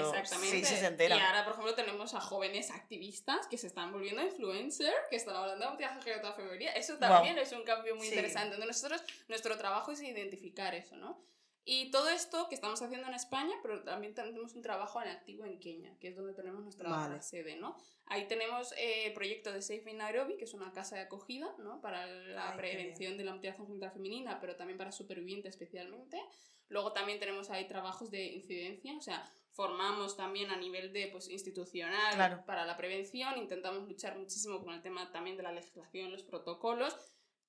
entera. Y ahora, por ejemplo, tenemos a jóvenes activistas que se están volviendo influencers, que están hablando de mutilación genital femenina. Eso también es un cambio muy interesante. Entonces nosotros, nuestro trabajo es identificar eso, ¿no? Y todo esto que estamos haciendo en España, pero también tenemos un trabajo en activo en Kenia, que es donde tenemos nuestra sede, ¿no? Ahí tenemos el proyecto de Safe in Nairobi, que es una casa de acogida, ¿no? Para la prevención de la mutilación genital femenina, pero también para supervivientes especialmente. Luego también tenemos ahí trabajos de incidencia, o sea, formamos también a nivel de institucional para la prevención, intentamos luchar muchísimo con el tema también de la legislación, los protocolos,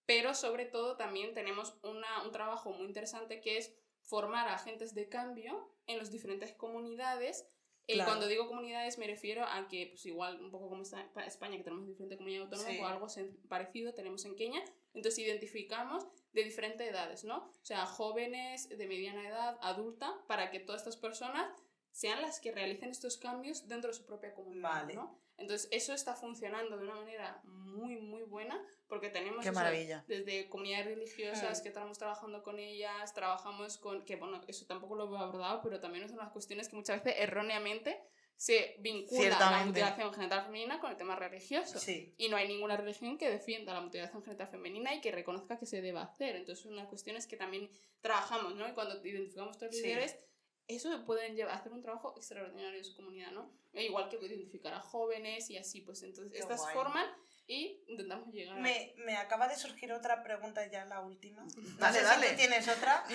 pero sobre todo también tenemos un trabajo muy interesante que es formar a agentes de cambio en las diferentes comunidades. Cuando digo comunidades me refiero a que, pues igual, un poco como España, que tenemos diferentes comunidades autónomas, o algo parecido tenemos en Kenia. Entonces identificamos de diferentes edades, ¿no? O sea, jóvenes, de mediana edad, adulta, para que todas estas personas sean las que realicen estos cambios dentro de su propia comunidad, ¿no? Entonces eso está funcionando de una manera muy, muy buena, porque tenemos desde comunidades religiosas que estamos trabajando con ellas, trabajamos con, que bueno, eso tampoco lo he abordado, pero también es una de las cuestiones que muchas veces erróneamente se vincula la mutilación genital femenina con el tema religioso. Y no hay ninguna religión que defienda la mutilación genital femenina y que reconozca que se debe hacer. Entonces son unas cuestiones que también trabajamos, ¿no? Y cuando identificamos estos líderes, eso pueden hacer un trabajo extraordinario en su comunidad, ¿no? Igual que identificar a jóvenes y así, pues entonces estas forman y intentamos llegar Me acaba de surgir otra pregunta ya, la última. Dale. Si tú tienes otra.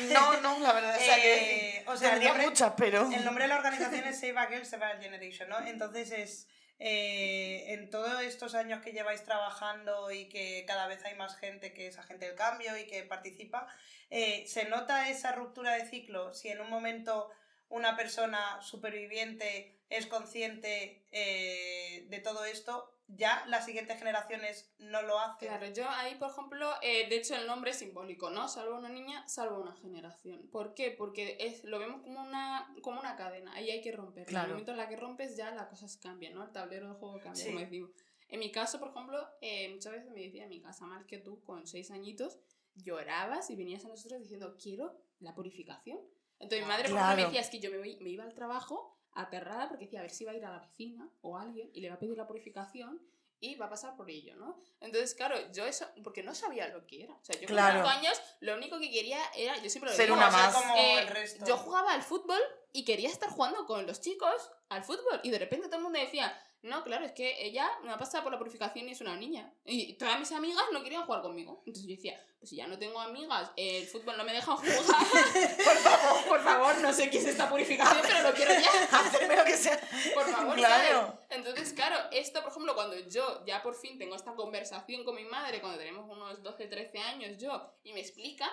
No, la verdad es que tendría muchas, pero... El nombre de la organización es Save a Girl, Save a Generation, ¿no? Entonces es... en todos estos años que lleváis trabajando y que cada vez hay más gente que es agente del cambio y que participa, ¿se nota esa ruptura de ciclo? Si en un momento una persona superviviente es consciente de todo esto, ya las siguientes generaciones no lo hacen. Claro, yo ahí, por ejemplo, de hecho el nombre es simbólico, ¿no? Salva una niña, salva una generación. ¿Por qué? Porque lo vemos como una cadena, ahí hay que romperla. En el momento en la que rompes ya las cosas cambian, ¿no? El tablero del juego cambia, como decimos. En mi caso, por ejemplo, muchas veces me decía en mi casa, más que tú, con 6 añitos, llorabas y venías a nosotros diciendo, quiero la purificación. Entonces mi madre por ejemplo, me decía, es que yo me iba al trabajo aterrada porque decía, a ver si va a ir a la vecina o alguien y le va a pedir la purificación y va a pasar por ello, ¿no? Entonces, claro, yo eso, porque no sabía lo que era. O sea, yo con 5 años, lo único que quería era, yo siempre lo digo, una más. Como el resto. Yo jugaba al fútbol y quería estar jugando con los chicos al fútbol y de repente todo el mundo decía, no, claro, es que ella me ha pasado por la purificación y es una niña. Y todas mis amigas no querían jugar conmigo. Entonces yo decía, pues si ya no tengo amigas, el fútbol no me dejan jugar. por favor, no sé qué es esta purificación, pero lo quiero ya. Hacerme lo que sea. Por favor, ¿sabes? Entonces, claro, esto, por ejemplo, cuando yo ya por fin tengo esta conversación con mi madre, cuando tenemos unos 12, 13 años yo, y me explica,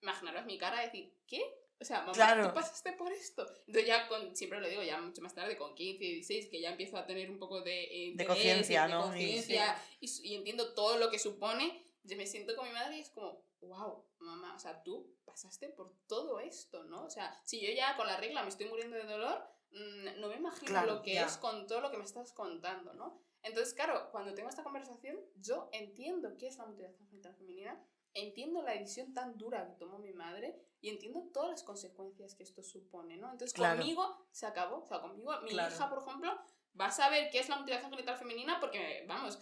imaginaros mi cara de decir, ¿qué? O sea, mamá, ¿tú pasaste por esto? Entonces ya, siempre lo digo, ya mucho más tarde, con 15, 16, que ya empiezo a tener un poco de conciencia, ¿no? Y entiendo todo lo que supone, yo me siento con mi madre y es como, wow, mamá, o sea, tú pasaste por todo esto, ¿no? O sea, si yo ya con la regla me estoy muriendo de dolor, no me imagino lo que es con todo lo que me estás contando, ¿no? Entonces, claro, cuando tengo esta conversación, yo entiendo qué es la mutilación genital femenina, entiendo la decisión tan dura que tomó mi madre y entiendo todas las consecuencias que esto supone, ¿no? Entonces, conmigo se acabó. O sea, conmigo, mi hija, por ejemplo, va a saber qué es la mutilación genital femenina porque, vamos,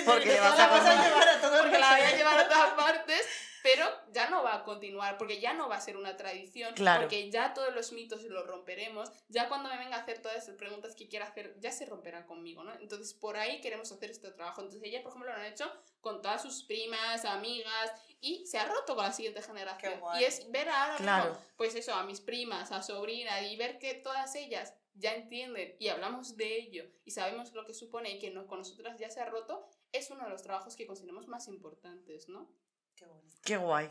porque la vas a llevar a todos porque la voy a llevar a todas partes, pero ya no va a continuar, porque ya no va a ser una tradición, porque ya todos los mitos los romperemos, ya cuando me venga a hacer todas las preguntas que quiera hacer, ya se romperá conmigo, ¿no? Entonces, por ahí queremos hacer este trabajo. Entonces, ella, por ejemplo, lo han hecho con todas sus primas, amigas, y se ha roto con la siguiente generación. Y es ver ahora mismo, pues eso, a mis primas, a sobrinas, y ver que todas ellas ya entienden y hablamos de ello y sabemos lo que supone y que con nosotras ya se ha roto, es uno de los trabajos que consideramos más importantes, ¿no? Qué bonito. Qué guay.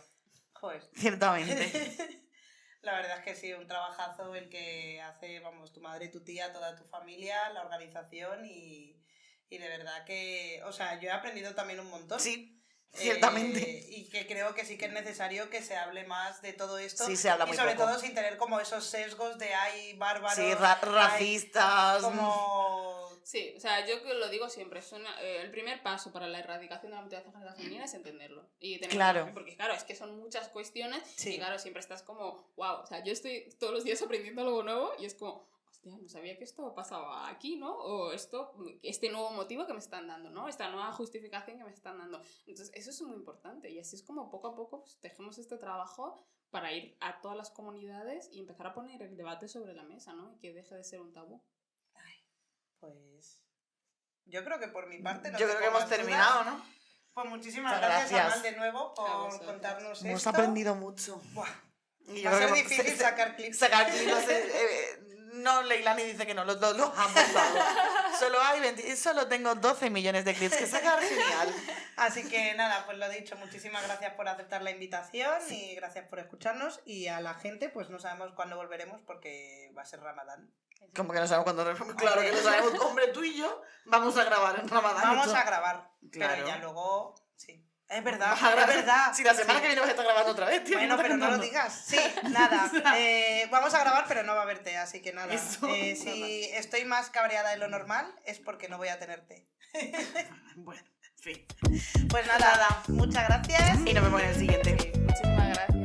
Joder. Ciertamente. La verdad es que sí, un trabajazo el que hace, vamos, tu madre, tu tía, toda tu familia, la organización y de verdad que, o sea, yo he aprendido también un montón. Sí. Ciertamente. Y que creo que sí que es necesario que se hable más de todo esto. Sí, se habla muy poco. Y sobre todo sin tener como esos sesgos de hay bárbaros. Sí, racistas. Como... Sí, o sea, yo que lo digo siempre, el primer paso para la erradicación de la mutilación genital femenina es entenderlo. Y tenerlo, porque claro, es que son muchas cuestiones y claro, siempre estás como, wow, o sea, yo estoy todos los días aprendiendo algo nuevo y es como... no sabía que esto pasaba aquí, ¿no? O este nuevo motivo que me están dando, ¿no? Esta nueva justificación que me están dando. Entonces, eso es muy importante. Y así es como poco a poco pues, tejemos este trabajo para ir a todas las comunidades y empezar a poner el debate sobre la mesa, ¿no? Y que deje de ser un tabú. Ay, pues... Yo creo que por mi parte... Yo creo que hemos terminado, ¿no? Pues muchísimas gracias, Amal, de nuevo por contarnos esto. Hemos aprendido mucho. Buah. Y va a ser difícil sacar clips. Sacar clips, no sé... No, Leilani dice que no, los han montado. Solo tengo 12 millones de clips que sacar, genial. Así que nada, pues lo dicho, muchísimas gracias por aceptar la invitación y gracias por escucharnos. Y a la gente, pues no sabemos cuándo volveremos porque va a ser Ramadán. Como que no sabemos cuándo volveremos. Claro que no sabemos. Hombre, tú y yo vamos a grabar en Ramadán. Vamos a grabar, claro. Pero ya luego... Sí. Es verdad, es verdad. Si la semana que viene vas a estar grabando otra vez, tío. Bueno, pero no lo digas. Sí, nada. Vamos a grabar, pero no va a haber té, así que nada. Si estoy más cabreada de lo normal, es porque no voy a tener té. Bueno, en fin. Pues nada, muchas gracias. Y nos vemos en el siguiente. Muchísimas gracias.